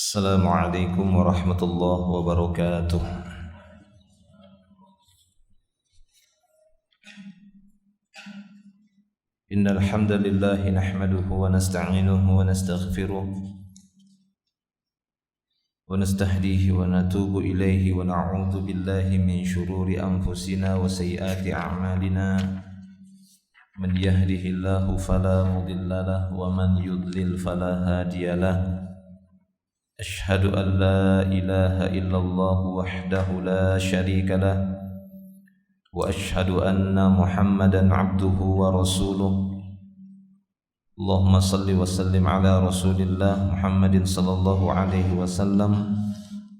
Assalamualaikum warahmatullahi wabarakatuh. Innal hamdalillah nahmaduhu wa nasta'inuhu wa nastaghfiruh wa nastahdihi wa natubu ilaihi wa na'udzu billahi min shururi anfusina wa sayyiati a'malina. Man yahdihillahu fala mudilla lahu wa man yudlil fala hadiya lahu. Ashhadu an la ilaha illallah wahdahu la syarika lah wa ashhadu anna Muhammadan abduhu wa rasuluh. Allahumma salli wa sallim ala Rasulillah Muhammadin sallallahu alaihi wasallam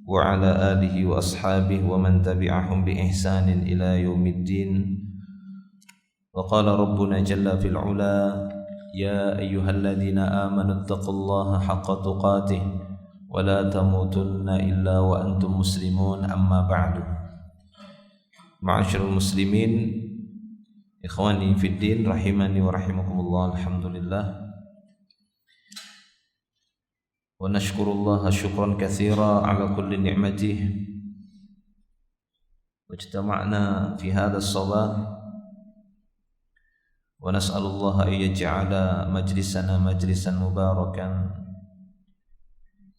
wa ala alihi wa ashabihi wa man tabi'ahum bi ihsanin ila yaumiddin. Wa qala rabbuna jalla fil ula ya ayyuhalladzina amanu taqullaha haqqa tuqatih wa la tamutunna illa wa antum muslimun, amma ba'du. Ma'asyiral muslimin, ikhwani fid din, rahimani wa rahimakumullah. Alhamdulillah wa nashkurullaha syukran katsira ala kulli ni'matih. Wajtama'na fi hadha as-sabah wa nas'alullaha an yaj'ala majlisana majlisan mubarakan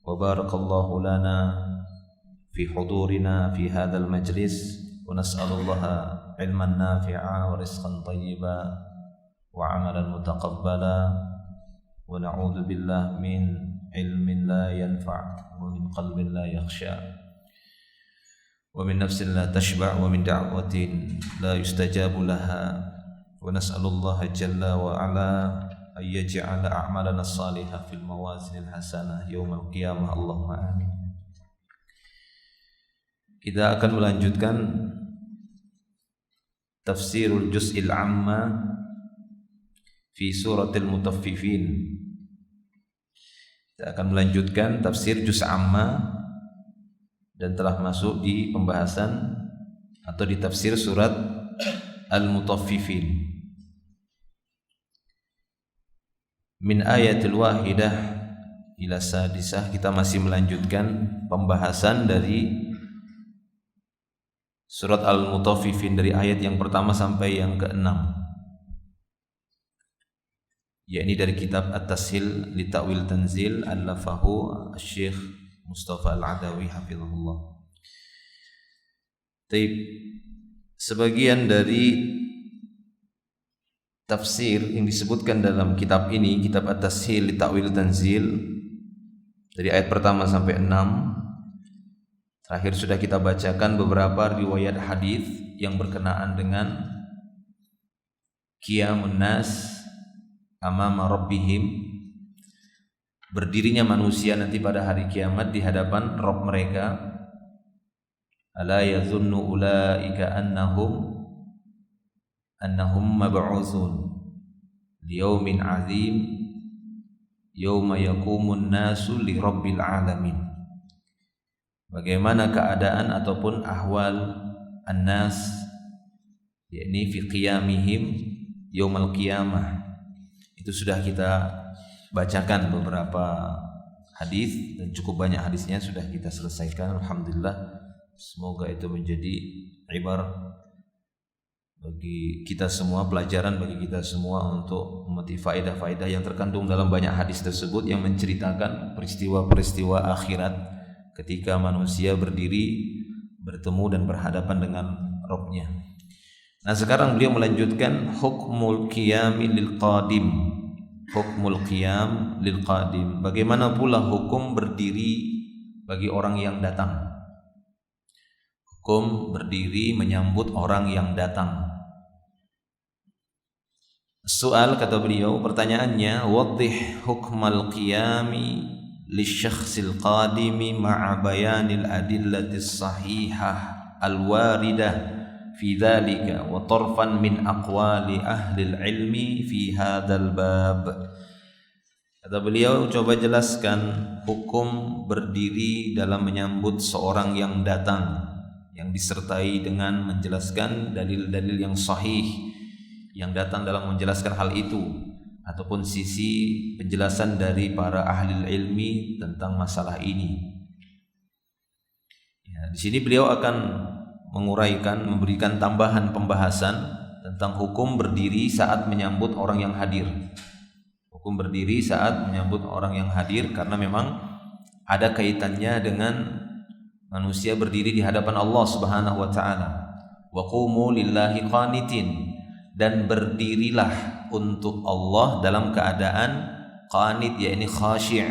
wa barakallahu lana fi hudurina fi hadzal majlis wa nas'alullaha ilman nafi'a wa rizqan thayyiba wa amalan mutaqabbala wa na'udzu billahi min ilmin la yanfa' wa min qalbin la yakhsha wa min nafsin la tashba' wa min da'watin la yustajabu laha. Wa nas'alullaha jalla wa ala an yaj'ala a'malana as-salihah fil mawazinil hasanah yaumal qiyamah. Allahumma amin. Kita akan melanjutkan tafsirul juz'il amma fi suratil mutaffifin. Kita akan melanjutkan tafsir juz' amma dan telah masuk di pembahasan atau di tafsir surat al-mutaffifin. Min ayatil wahidah ila sadisah, kita masih melanjutkan pembahasan dari surat al-mutaffifin dari ayat yang pertama sampai yang ke-6, yakni dari kitab At-Tashil li Ta'wil Tanzil allafahu Asy-Syaikh Mustafa Al-Adawi hafizahullah. Sebagian dari tafsir yang disebutkan dalam kitab ini, kitab At-Tashil li Ta'wil Tanzil, dari ayat pertama sampai 6. Terakhir sudah kita bacakan beberapa riwayat hadis yang berkenaan dengan qiyamun nas amama rabbihim, berdirinya manusia nanti pada hari kiamat di hadapan Rabb mereka. Ala yazunnu ulaika annahum mab'utsun liyaumin 'azim yauma yaqumun nasu li rabbil alamin. Bagaimana keadaan ataupun ahwal an-nas, yakni fi qiyamihim yaumal qiyamah. Itu sudah kita bacakan beberapa hadis dan cukup banyak hadisnya sudah kita selesaikan, alhamdulillah. Semoga itu menjadi ibar bagi kita semua, pelajaran bagi kita semua untuk memetik faedah-faedah yang terkandung dalam banyak hadis tersebut yang menceritakan peristiwa-peristiwa akhirat ketika manusia berdiri, bertemu dan berhadapan dengan Rabb-Nya. Nah, sekarang beliau melanjutkan hukmul qiyam lil qadim. Hukmul qiyam lil qadim. Bagaimana pula hukum berdiri bagi orang yang datang? Hukum berdiri menyambut orang yang datang. Soal, kata beliau, pertanyaannya, waddih hukmal qiyami lisyakhsil qadimi ma'a bayanil adillatis sahihah alwaridah fi dhalika wa tarfan min aqwali ahlil ilmi fi hadzal bab. Kata beliau, coba jelaskan hukum berdiri dalam menyambut seorang yang datang, yang disertai dengan menjelaskan dalil-dalil yang sahih yang datang dalam menjelaskan hal itu. ataupun sisi penjelasan dari para ahli ilmi tentang masalah ini. Ya, di sini beliau akan menguraikan, memberikan tambahan pembahasan tentang hukum berdiri saat menyambut orang yang hadir. Hukum berdiri saat menyambut orang yang hadir karena memang ada kaitannya dengan manusia berdiri di hadapan Allah Subhanahu wa taala. Wa qumu lillahi qanitin, dan berdirilah untuk Allah dalam keadaan qanit, yakni khasyih,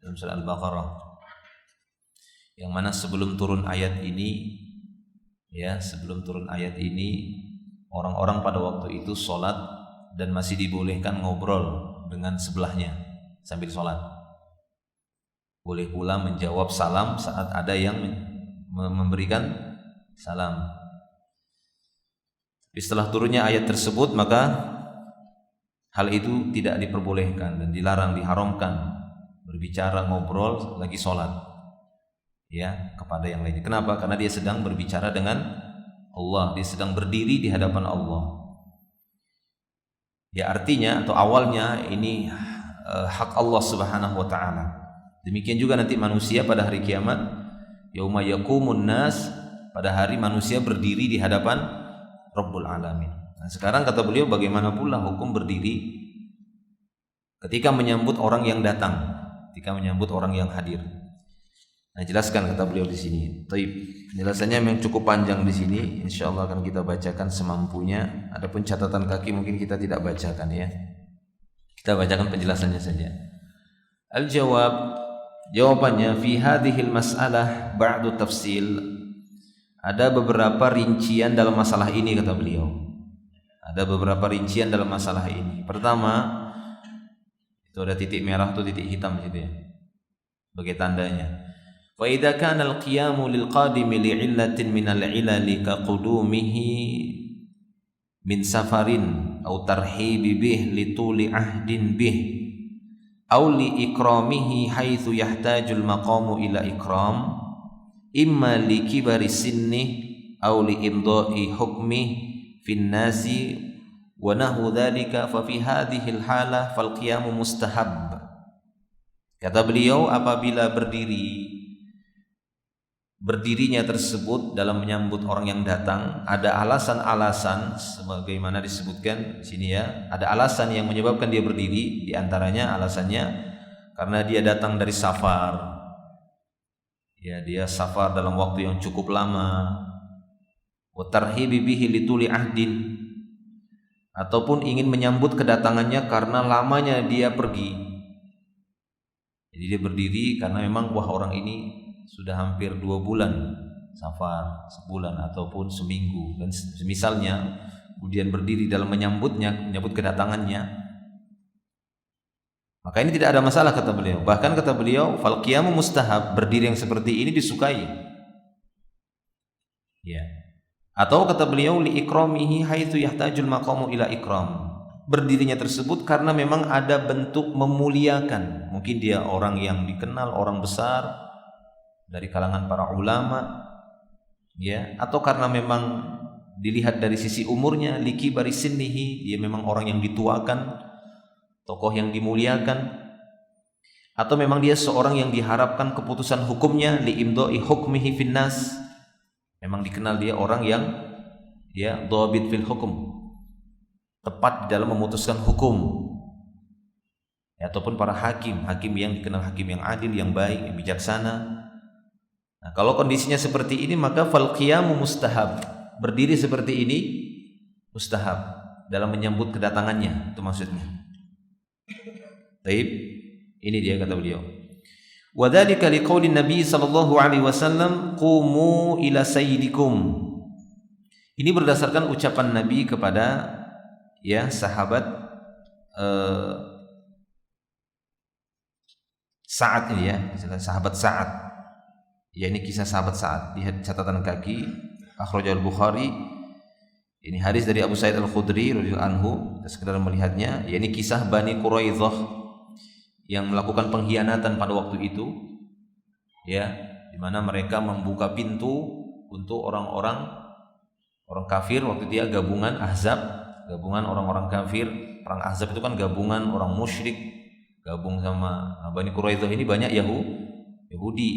dalam surah Al-Baqarah. Yang mana sebelum turun ayat ini, ya, sebelum turun ayat ini orang-orang pada waktu itu sholat dan masih dibolehkan ngobrol dengan sebelahnya sambil sholat. Boleh pula menjawab salam saat ada yang memberikan salam. Tapi setelah turunnya ayat tersebut, maka hal itu tidak diperbolehkan dan dilarang, diharamkan berbicara, ngobrol lagi sholat, ya, kepada yang lainnya. Kenapa? Karena dia sedang berbicara dengan Allah, dia sedang berdiri di hadapan Allah. Ya, artinya atau awalnya ini hak Allah Subhanahu wa taala. Demikian juga nanti manusia pada hari kiamat, yauma yaqumun nas, pada hari manusia berdiri di hadapan Rabbul Alamin. Nah, sekarang kata beliau, bagaimana pula hukum berdiri ketika menyambut orang yang datang, ketika menyambut orang yang hadir. Nah, jelaskan kata beliau di sini. Taib. Penjelasannya memang cukup panjang di sini. Insyaallah akan kita bacakan semampunya. Adapun catatan kaki mungkin kita tidak bacakan, ya. Kita bacakan penjelasannya saja. Al-jawab, jawabannya, fi hadhil mas'alah ba'du tafsil. Ada beberapa rincian dalam masalah ini, kata beliau. Ada beberapa rincian dalam masalah ini. Pertama, itu ada titik merah atau titik hitam di situ, ya, sebagai tandanya. Wa idza kana al-qiyamu lil qadimi li'illatin min al-'ilali ka qudumihi min safarin aw tarhibi bih li tuli ahdin bih aw li ikramihi haitsu yahtaju al-maqamu ila ikram imma li kibari sinni aw li imda'i hukmi fin nasi wa nahu dzalika fa fi hadhihi al-halah fal qiyamu mustahab. Kata beliau, apabila berdirinya tersebut dalam menyambut orang yang datang, ada alasan-alasan sebagaimana disebutkan di sini, ya. Ada alasan yang menyebabkan dia berdiri, di antaranya alasannya karena dia datang dari safar. Ya, dia safar dalam waktu yang cukup lama. Wa tarhibi bihi lituli ahdin, ataupun ingin menyambut kedatangannya karena lamanya dia pergi. Jadi dia berdiri karena memang wah, orang ini sudah hampir 2 bulan safar, sebulan ataupun seminggu dan semisalnya, kemudian berdiri dalam menyambut kedatangannya, maka ini tidak ada masalah, kata beliau. Bahkan kata beliau, fal qiyamu mustahab, berdiri yang seperti ini disukai, ya. Atau kata beliau, li ikramihi haitsu yahtajul maqamu ila ikram, berdirinya tersebut karena memang ada bentuk memuliakan. Mungkin dia orang yang dikenal, orang besar dari kalangan para ulama, ya, atau karena memang dilihat dari sisi umurnya, liki barisinnihi, dia memang orang yang dituakan, tokoh yang dimuliakan, atau memang dia seorang yang diharapkan keputusan hukumnya, li imdai hukmihi finnas, memang dikenal dia orang yang, ya, dhabit fil hukum, tepat di dalam memutuskan hukum, ya, ataupun para hakim yang dikenal hakim yang adil, yang baik, yang bijaksana. Nah, kalau kondisinya seperti ini, maka fal qiyamu mustahab, berdiri seperti ini mustahab dalam menyambut kedatangannya, itu maksudnya. Baik, ini dia kata beliau. Wa dzalika liqaulin Nabi sallallahu alaihi wasallam, qumu ila sayyidikum. Ini berdasarkan ucapan Nabi kepada, ya, sahabat Sa'ad ini, ya, sahabat Sa'ad. Ya, ini kisah sahabat Sa'ad. Lihat catatan kaki, akhrajal Bukhari. Ini hadis dari Abu Sa'id Al-Khudri radhiyallahu anhu. Kita sekedar melihatnya. Ya, ini kisah Bani Quraidzah yang melakukan pengkhianatan pada waktu itu, ya, di mana mereka membuka pintu untuk orang kafir. Waktu dia gabungan Ahzab, gabungan orang-orang kafir perang Ahzab itu kan gabungan orang musyrik gabung sama Bani Quraidah, ini banyak Yahudi.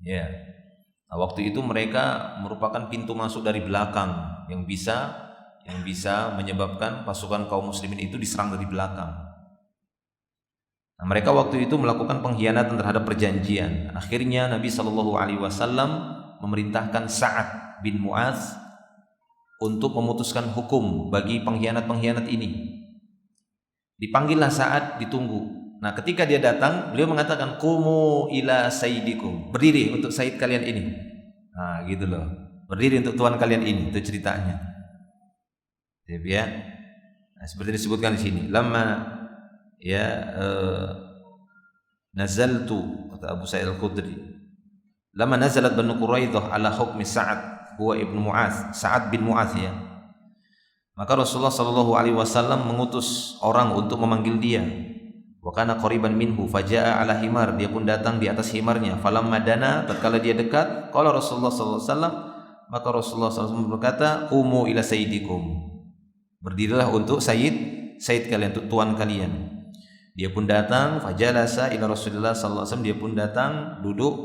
Ya. Nah, waktu itu mereka merupakan pintu masuk dari belakang yang bisa menyebabkan pasukan kaum muslimin itu diserang dari belakang. Nah, mereka waktu itu melakukan pengkhianatan terhadap perjanjian. Akhirnya Nabi SAW memerintahkan Sa'ad bin Mu'adz untuk memutuskan hukum bagi pengkhianat-pengkhianat ini. Dipanggillah Sa'ad, ditunggu. Nah, ketika dia datang, beliau mengatakan, "Qumu ila sayyidikum." Berdiri untuk sayyid kalian ini. Nah, gitu loh. Berdiri untuk tuan kalian ini, itu ceritanya. Ya. Nah, seperti disebutkan di sini. Lama nazaltu, kata Abu Sa'id Al-Khudri. Lama nazalat Banu Quraidah ala hukmi Sa'ad huwa ibnu Mu'adz, Sa'ad bin Mu'adz ya. Maka Rasulullah SAW mengutus orang untuk memanggil dia. Wa kana qariban minhu faja'a ala himar, dia pun datang di atas himarnya. Falamma dana, tatkala dia dekat, qala Rasulullah SAW, maka Rasulullah SAW berkata, "Qumu ila sayyidikum." Berdirilah untuk sayyid kalian, untuk tuan kalian. Dia pun datang, fajalasa ila Rasulullah SAW, dia pun datang duduk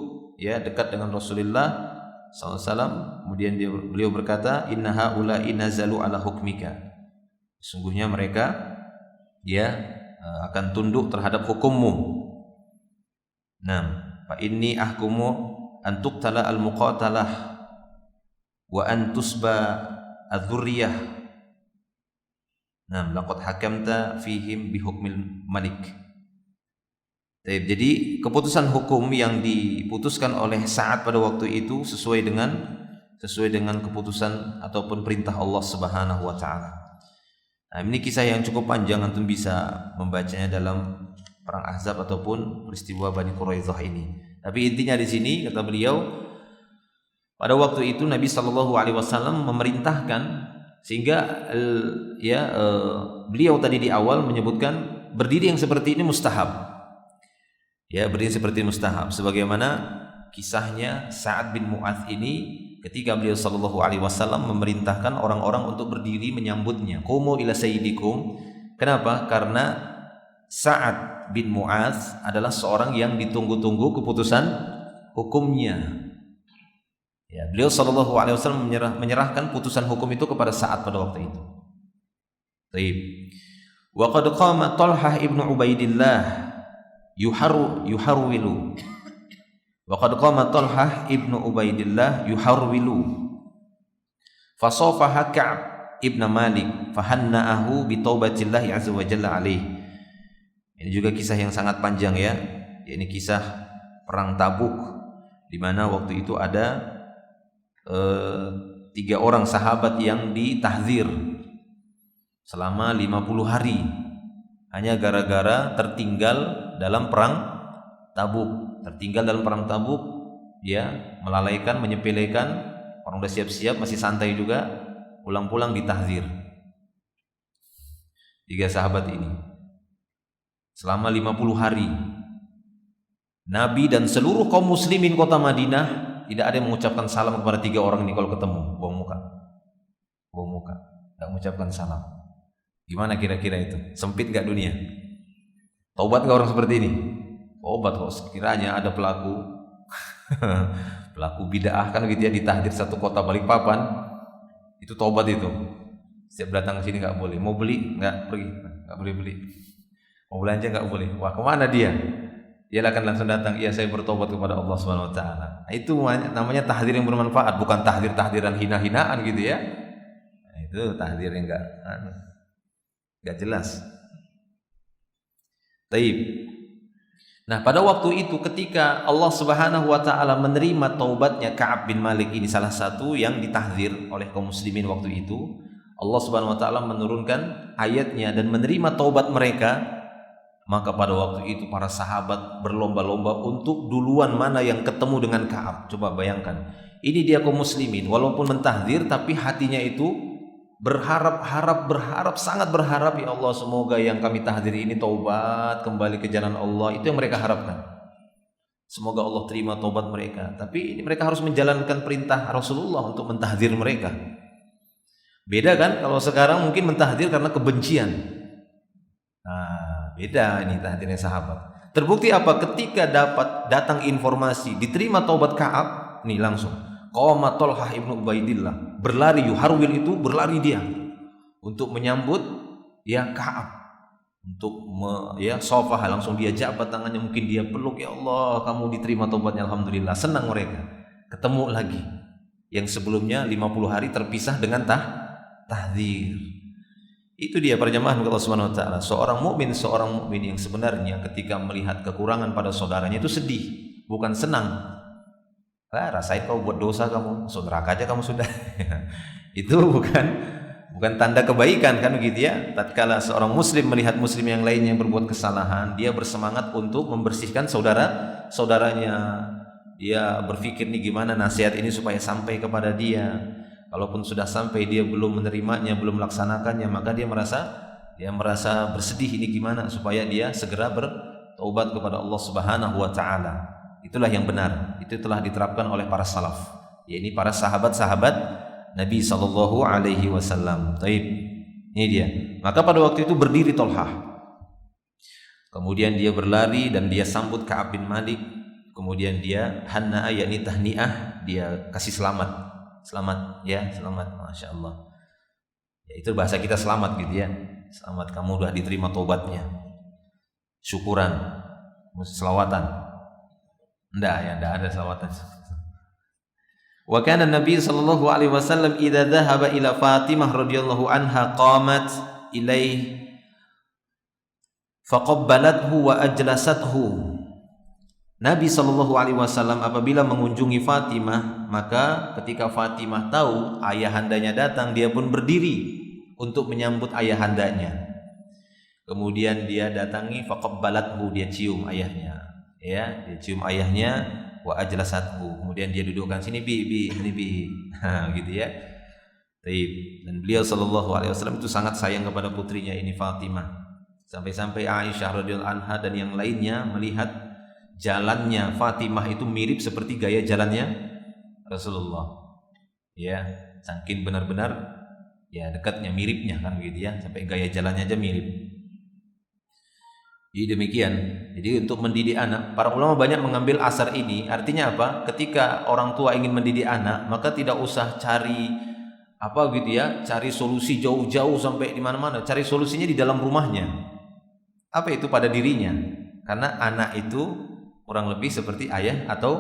ya dekat dengan Rasulullah SAW. Kemudian beliau berkata, "Inna haula'i nazalu ala hukmika." Sungguhnya mereka akan tunduk terhadap hukummu. Nah, fa inni ahkumu an tuqtala al-muqatalah wa an tusba adh-dhurriyyah. Nah, laqad hakamta fihim bihukmil malik. Jadi keputusan hukum yang diputuskan oleh Sa'ad pada waktu itu sesuai dengan keputusan ataupun perintah Allah Subhanahu wa taala. Nah, ini kisah yang cukup panjang, antum bisa membacanya dalam perang Ahzab ataupun peristiwa Bani Quraidah ini. Tapi intinya di sini kata beliau, pada waktu itu Nabi SAW memerintahkan, sehingga beliau tadi di awal menyebutkan berdiri yang seperti ini mustahab. Ya, berdiri seperti mustahab, sebagaimana kisahnya Sa'ad bin Mu'adz ini ketika beliau SAW memerintahkan orang-orang untuk berdiri menyambutnya. Qumu ila sayyidikum. Kenapa? Karena Sa'ad bin Mu'adz adalah seorang yang ditunggu-tunggu keputusan hukumnya. Ya, beliau SAW menyerahkan putusan hukum itu kepada Sa'ad pada waktu itu. Baik. Wa qad qama Talhah ibnu Ubaidillah yuharwilu. Wa qad qama Talhah ibnu Ubaidillah yuharwilu. Fasafaha Ka'b ibn Malik fahanna'ahu bi taubatillahi azza wa jalla alaih. Ini juga kisah yang sangat panjang ya. Ini kisah perang Tabuk di mana waktu itu ada 3 orang sahabat yang ditahdzir selama 50 hari hanya gara-gara tertinggal dalam perang Tabuk. Ya, melalaikan, menyepelekan, orang udah siap-siap masih santai juga, pulang-pulang ditahdzir. 3 sahabat ini selama 50 hari. Nabi dan seluruh kaum muslimin kota Madinah tidak ada yang mengucapkan salam kepada 3 orang ini kalau ketemu, buang muka, tidak mengucapkan salam. Gimana kira-kira itu? Sempit gak dunia? Taubat gak orang seperti ini? Taubat kok, sekiranya ada pelaku bid'ah kan gitu ya, ditahdir satu kota Balikpapan, itu taubat itu. Setiap datang ke sini gak boleh, mau beli gak pergi, gak boleh beli, mau belanja gak boleh. Wah, kemana dia? Dia akan langsung datang, iya saya bertobat kepada Allah Subhanahu wa taala. Nah, itu namanya tahdir yang bermanfaat, bukan tahdir-tahdiran hina-hinaan gitu ya. Nah, itu tahdir yang enggak jelas. Taib. Nah, pada waktu itu ketika Allah Subhanahu wa taala menerima taubatnya Ka'ab bin Malik ini, salah satu yang ditahdir oleh kaum muslimin waktu itu, Allah Subhanahu wa taala menurunkan ayatnya dan menerima taubat mereka. Maka pada waktu itu para sahabat berlomba-lomba untuk duluan mana yang ketemu dengan Ka'ab. Coba bayangkan, ini dia kaum muslimin walaupun mentahdir tapi hatinya itu berharap, sangat berharap, ya Allah semoga yang kami tahdir ini taubat kembali ke jalan Allah. Itu yang mereka harapkan, semoga Allah terima taubat mereka. Tapi ini mereka harus menjalankan perintah Rasulullah untuk mentahdir mereka. Beda kan kalau sekarang mungkin mentahdir karena kebencian. Beda ini hadirin sahabat. Terbukti apa? Ketika datang informasi diterima taubat Ka'ab, nih langsung qama Thalhah ibnu Ubaidillah, berlari Yuharwil itu berlari dia untuk menyambut ya Ka'ab, untuk sofah, langsung dia jabat tangannya, mungkin dia peluk, ya Allah kamu diterima taubatnya, alhamdulillah. Senang mereka ketemu lagi yang sebelumnya 50 hari terpisah dengan tahdzir. Itu dia perjamaah Allah Subhanahu wa taala. Seorang mukmin yang sebenarnya ketika melihat kekurangan pada saudaranya itu sedih, bukan senang. Rasain kau buat dosa, kamu neraka aja kamu sudah. Itu bukan tanda kebaikan kan begitu ya. Tatkala seorang muslim melihat muslim yang lainnya yang berbuat kesalahan, dia bersemangat untuk membersihkan saudaranya. Dia berpikir nih gimana nasihat ini supaya sampai kepada dia. Kalaupun sudah sampai dia belum menerimanya, belum melaksanakannya, maka dia merasa bersedih, ini gimana supaya dia segera bertaubat kepada Allah Subhanahu wa taala. Itulah yang benar. Itu telah diterapkan oleh para salaf, yakni para sahabat-sahabat Nabi sallallahu alaihi wasallam. Taib. Ini dia. Maka pada waktu itu berdiri Thalhah. Kemudian dia berlari dan dia sambut Ka'ab bin Malik. Kemudian dia hanna'a, yakni tahniah, dia kasih selamat. Selamat ya, selamat, Masya Allah. Ya, itu bahasa kita selamat gitu ya. Selamat kamu sudah diterima taubatnya. Syukuran, selawatan. Enggak ada selawatan. Wa kana Nabi sallallahu alaihi wasallam idza dhahaba ila Fatimah radhiyallahu anha qamat ilaihi faqabbalathu wa ajlasathu. Nabi sallallahu alaihi wasallam apabila mengunjungi Fatimah, maka ketika Fatimah tahu ayahandanya datang, dia pun berdiri untuk menyambut ayahandanya. Kemudian dia datangi, faqabbalathu, dia cium ayahnya. Ya, dia cium ayahnya, wa ajlasathu, kemudian dia dudukkan, sini bi gitu ya. Taib. Dan beliau sallallahu alaihi wasallam itu sangat sayang kepada putrinya ini Fatimah. Sampai-sampai Aisyah radhiyallahu anha dan yang lainnya melihat jalannya Fatimah itu mirip seperti gaya jalannya Rasulullah. Ya, saking benar-benar ya dekatnya, miripnya kan begitu ya, sampai gaya jalannya aja mirip. Jadi demikian. Jadi untuk mendidik anak, para ulama banyak mengambil asar ini. Artinya apa? Ketika orang tua ingin mendidik anak, maka tidak usah cari cari solusi jauh-jauh sampai di mana-mana. Cari solusinya di dalam rumahnya. Apa itu? Pada dirinya. Karena anak itu kurang lebih seperti ayah atau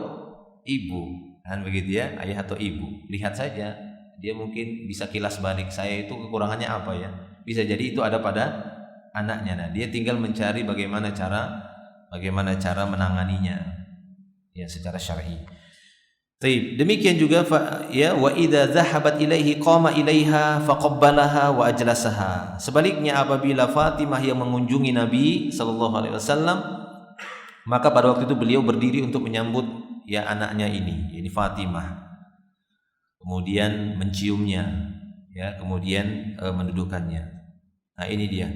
ibu. Kan begitu ya, ayah atau ibu. Lihat saja, dia mungkin bisa kilas balik, saya itu kekurangannya apa ya? Bisa jadi itu ada pada anaknya. Nah, dia tinggal mencari bagaimana cara menanganinya ya secara syar'i. Baik, demikian juga ya wa idza dhahabat ilaihi qama ilaiha faqabbalaha wa ajlasaha. Sebaliknya apabila Fatimah yang mengunjungi Nabi sallallahu alaihi wasallam, maka pada waktu itu beliau berdiri untuk menyambut ya anaknya ini Fatimah. Kemudian menciumnya ya, kemudian mendudukannya. Nah, ini dia.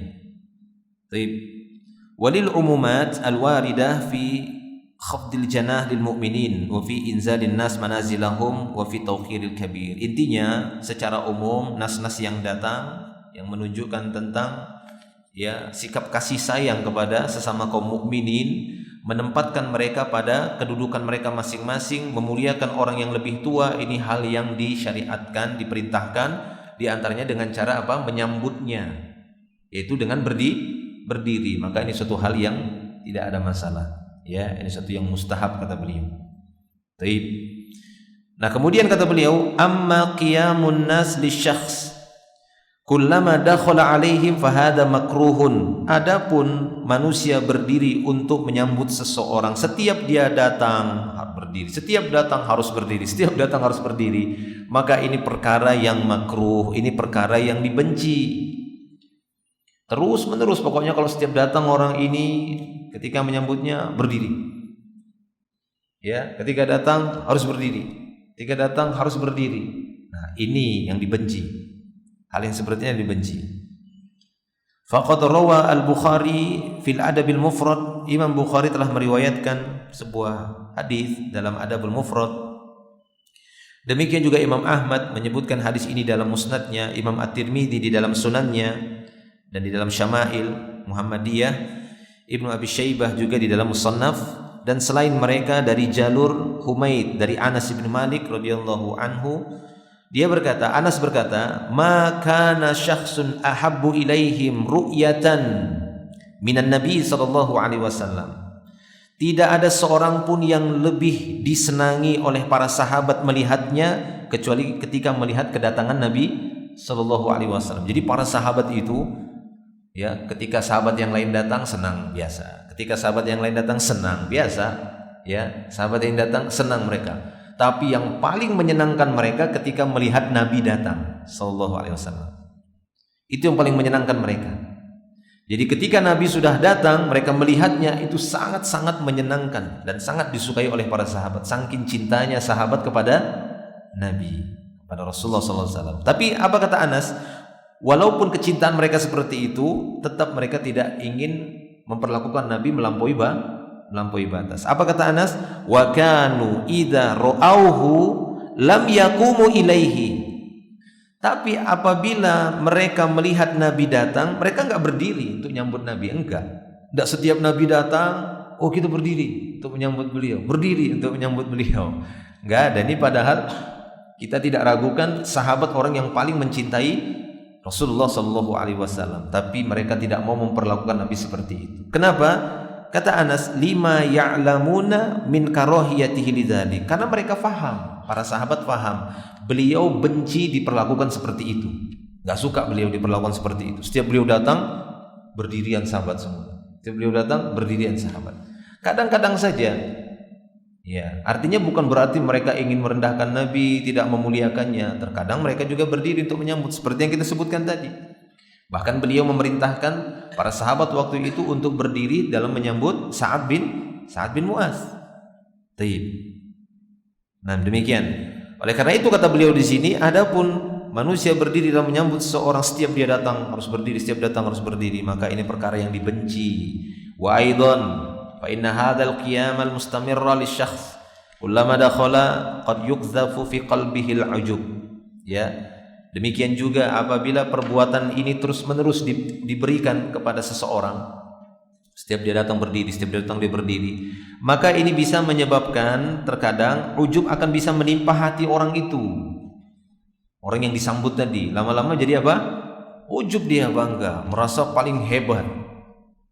Walil umumat al-waridah fi khafdil janah lil mu'minin wa fi inzalin nas manazilahum wa fi tawkhiril kabir. Intinya secara umum nas-nas yang datang yang menunjukkan tentang ya sikap kasih sayang kepada sesama kaum mukminin, menempatkan mereka pada kedudukan mereka masing-masing, memuliakan orang yang lebih tua. Ini hal yang disyariatkan, diperintahkan, di antaranya dengan cara apa? Menyambutnya, yaitu dengan berdiri. Maka ini suatu hal yang tidak ada masalah ya, ini suatu yang mustahab kata beliau. Taib. Nah, kemudian kata beliau, amma qiyamun nas lisyakhs kullama dakhala alaihim fahada makruhun. Adapun manusia berdiri untuk menyambut seseorang, setiap dia datang berdiri, setiap datang harus berdiri, maka ini perkara yang makruh, ini perkara yang dibenci. Terus menerus pokoknya kalau setiap datang orang ini ketika menyambutnya berdiri. Ya, ketika datang harus berdiri. Nah, ini yang dibenci. Hal yang sepertinya dibenci. Faqad rawa al-Bukhari fil Adabil Mufrad. Imam Bukhari telah meriwayatkan sebuah hadis dalam Adabul Mufrad. Demikian juga Imam Ahmad menyebutkan hadis ini dalam musnadnya, Imam At-Tirmidzi di dalam sunannya dan di dalam Syama'il Muhammadiyah, Ibnu Abi Syaibah juga di dalam Musannaf, dan selain mereka dari jalur Humaid dari Anas bin Malik radhiyallahu anhu, Anas berkata, "Ma kana syakhsun ahabbu ilaihim ru'yatan minan Nabi sallallahu alaihi wasallam." Tidak ada seorang pun yang lebih disenangi oleh para sahabat melihatnya kecuali ketika melihat kedatangan Nabi sallallahu alaihi wasallam. Jadi para sahabat itu, ya, ketika sahabat yang lain datang senang biasa. Ketika sahabat yang lain datang senang biasa, ya. Sahabat yang datang senang mereka. Tapi yang paling menyenangkan mereka ketika melihat Nabi datang sallallahu alaihi wasallam. Itu yang paling menyenangkan mereka. Jadi ketika Nabi sudah datang, mereka melihatnya, itu sangat-sangat menyenangkan dan sangat disukai oleh para sahabat. Saking cintanya sahabat kepada Nabi, pada Rasulullah SAW. Tapi apa kata Anas? Walaupun kecintaan mereka seperti itu, tetap mereka tidak ingin memperlakukan Nabi melampaui batas. Apa kata Anas? Wa kanu idza ra'auhu lam yaqumu ilaihi. Tapi apabila mereka melihat Nabi datang, mereka enggak berdiri untuk menyambut Nabi, enggak setiap Nabi datang, oh kita berdiri untuk menyambut beliau, enggak ada. Ini padahal kita tidak ragukan sahabat orang yang paling mencintai Rasulullah sallallahu alaihi wasallam, tapi mereka tidak mau memperlakukan Nabi seperti itu. Kenapa? Kata Anas, lima ya'lamuna min karahiyatihi lidzalik. Karena mereka faham, para sahabat faham, beliau benci diperlakukan seperti itu. Enggak suka beliau diperlakukan seperti itu. Setiap beliau datang berdirian sahabat semua. Kadang-kadang saja, ya, artinya bukan berarti mereka ingin merendahkan Nabi, tidak memuliakannya. Terkadang mereka juga berdiri untuk menyambut seperti yang kita sebutkan tadi. Bahkan beliau memerintahkan para sahabat waktu itu untuk berdiri dalam menyambut Sa'ad bin Mu'adz. Taib. Nah, demikian. Oleh karena itu kata beliau di sini, adapun manusia berdiri dalam menyambut seseorang, setiap dia datang harus berdiri, maka ini perkara yang dibenci. Wa aidan fa inna hadzal qiyam al mustamirra lisyakhs kullama dakhala qad yuqdhafu fi qalbihi al ujub. Ya. Demikian juga apabila perbuatan ini terus-menerus diberikan kepada seseorang, setiap dia datang dia berdiri, maka ini bisa menyebabkan terkadang ujub akan bisa menimpa hati orang itu. Orang yang disambut tadi lama-lama jadi apa? Ujub, dia bangga, merasa paling hebat.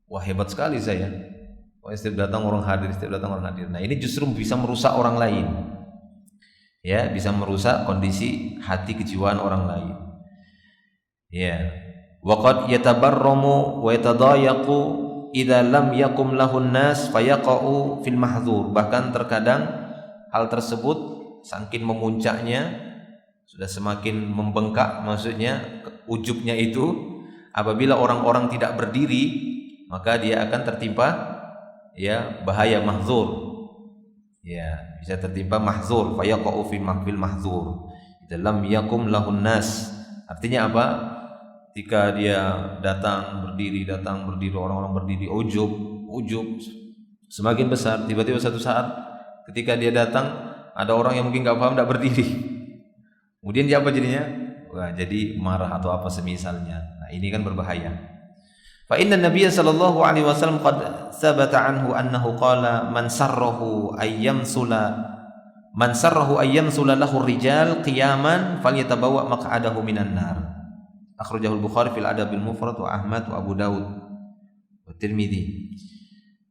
Wah, hebat sekali saya. Wah, setiap datang orang hadir. Nah, ini justru bisa merusak orang lain. Ya, bisa merusak kondisi hati kejiwaan orang lain. Ya. Waqad yatabarramu wa yatadayaqu idza lam yakum lahun nas fayaqa'u fil mahdzur. Bahkan terkadang hal tersebut saking memuncaknya, sudah semakin membengkak, maksudnya ujubnya itu, apabila orang-orang tidak berdiri, maka dia akan tertimpa, ya, bahaya mahdzur. Ya, bisa tertimpa mahzur, fayaqa'u fil mahzur. Dalam yakum lahun nas. Artinya apa? Ketika dia datang berdiri, orang-orang berdiri, ujub semakin besar. Tiba-tiba satu saat ketika dia datang, ada orang yang mungkin enggak paham, enggak berdiri. Kemudian dia apa jadinya? Wah, jadi marah atau apa semisalnya. Nah, ini kan berbahaya. Fa inna Nabiy sallallahu alaihi wasallam qad thabata anhu annahu qala man sarrahu ayyamsula lahu rijal qiyaman falyatabawa maq'adahu minan nar. Akhrajahu al-Bukhari fil Adab al-Mufrad wa Ahmad wa Abu Daud wa Tirmidzi.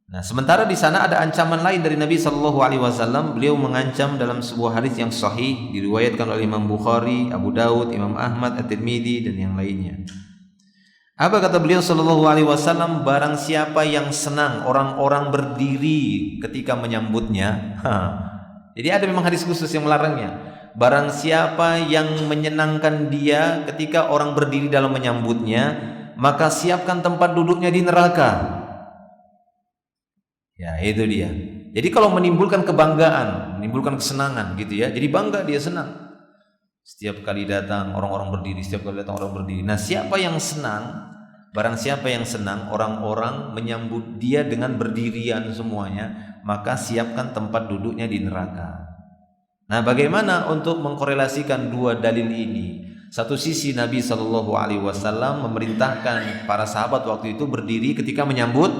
Nah, sementara di sana ada ancaman lain dari Nabi sallallahu alaihi wasallam. Beliau mengancam dalam sebuah hadis yang sahih diriwayatkan oleh Imam Bukhari, Abu Daud, Imam Ahmad, At-Tirmidzi dan yang lainnya. Apa kata beliau sallallahu alaihi wasallam? Barang siapa yang senang orang-orang berdiri ketika menyambutnya. Jadi ada memang hadis khusus yang melarangnya. Barang siapa yang menyenangkan dia ketika orang berdiri dalam menyambutnya, maka siapkan tempat duduknya di neraka. Ya, itu dia. Jadi kalau menimbulkan kebanggaan, menimbulkan kesenangan gitu ya. Jadi bangga, dia senang. Setiap kali datang orang-orang berdiri, Nah, siapa yang senang? Barang siapa yang senang orang-orang menyambut dia dengan berdirian semuanya, maka siapkan tempat duduknya di neraka. Nah, bagaimana untuk mengkorelasikan dua dalil ini? Satu sisi Nabi SAW memerintahkan para sahabat waktu itu berdiri ketika menyambut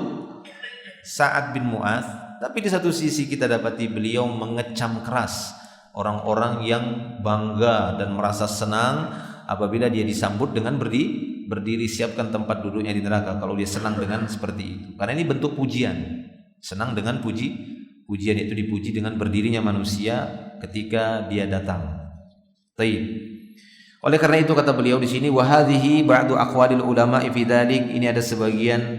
Sa'ad bin Mu'adz, tapi di satu sisi kita dapati beliau mengecam keras orang-orang yang bangga dan merasa senang apabila dia disambut dengan berdiri siapkan tempat duduknya di neraka kalau dia senang dengan seperti itu. Karena ini bentuk pujian. Senang dengan pujian itu dipuji dengan berdirinya manusia ketika dia datang. Taib. Oleh karena itu kata beliau di sini wa hadhihi ba'du aqwalil ulama fi dzalik, ini ada sebagian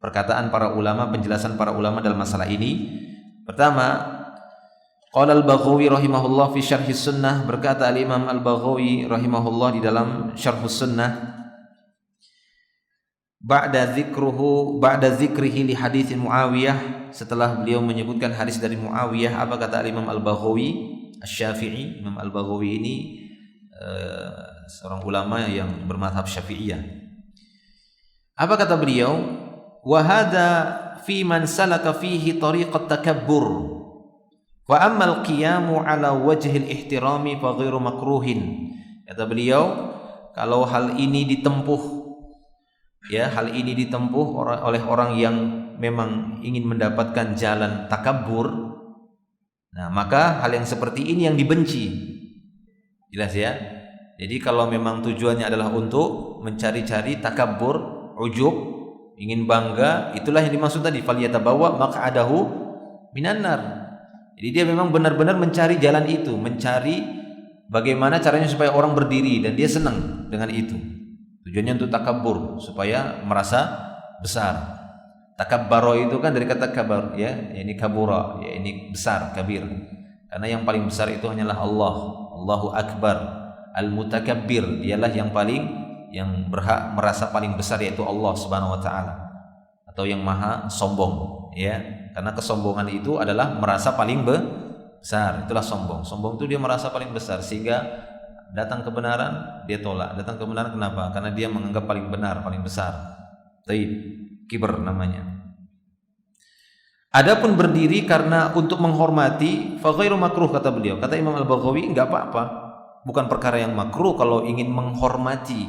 perkataan para ulama, penjelasan para ulama dalam masalah ini. Pertama, qala al-Baghawi rahimahullah fi syarh sunnah, berkata al-Imam al-Baghawi rahimahullah di dalam syarh sunnah, ba'da dzikrihi li hadits Muawiyah, setelah beliau menyebutkan hadis dari Muawiyah, apa kata al-Imam al-Baghawi Asy-Syafi'i? Imam al-Baghawi ini seorang ulama yang bermadzhab Syafi'iyah. Apa kata beliau? Wa hadza fi man salaka fihi tariqat takabbur wa amma al-qiyamu ala wajhi al-ihtirami fa ghairu makruhin. Kata beliau, kalau hal ini ditempuh, hal ini ditempuh oleh orang yang memang ingin mendapatkan jalan takabbur, nah maka hal yang seperti ini yang dibenci. Jelas ya. Jadi kalau memang tujuannya adalah untuk mencari-cari takabbur, ujub, ingin bangga, itulah yang dimaksud tadi falyatabawwa maq'adahu minan nar. Jadi dia memang benar-benar mencari jalan itu, mencari bagaimana caranya supaya orang berdiri dan dia senang dengan itu. Tujuannya untuk takabbur, supaya merasa besar. Takabbaro itu kan dari kata kabar, ini kabura, ini besar, kabir. Karena yang paling besar itu hanyalah Allah. Allahu Akbar, Al-Mutakabbir, dialah yang berhak merasa paling besar, yaitu Allah Subhanahu wa taala, atau yang maha sombong, karena kesombongan itu adalah merasa paling besar, itulah sombong. Sombong itu dia merasa paling besar, sehingga datang kebenaran dia tolak. Datang kebenaran kenapa? Karena dia menganggap paling benar, paling besar. Taib, kibar namanya. Adapun berdiri karena untuk menghormati, fa ghairu makruh, kata beliau. Kata Imam Al-Baghawi, enggak apa-apa. Bukan perkara yang makruh kalau ingin menghormati.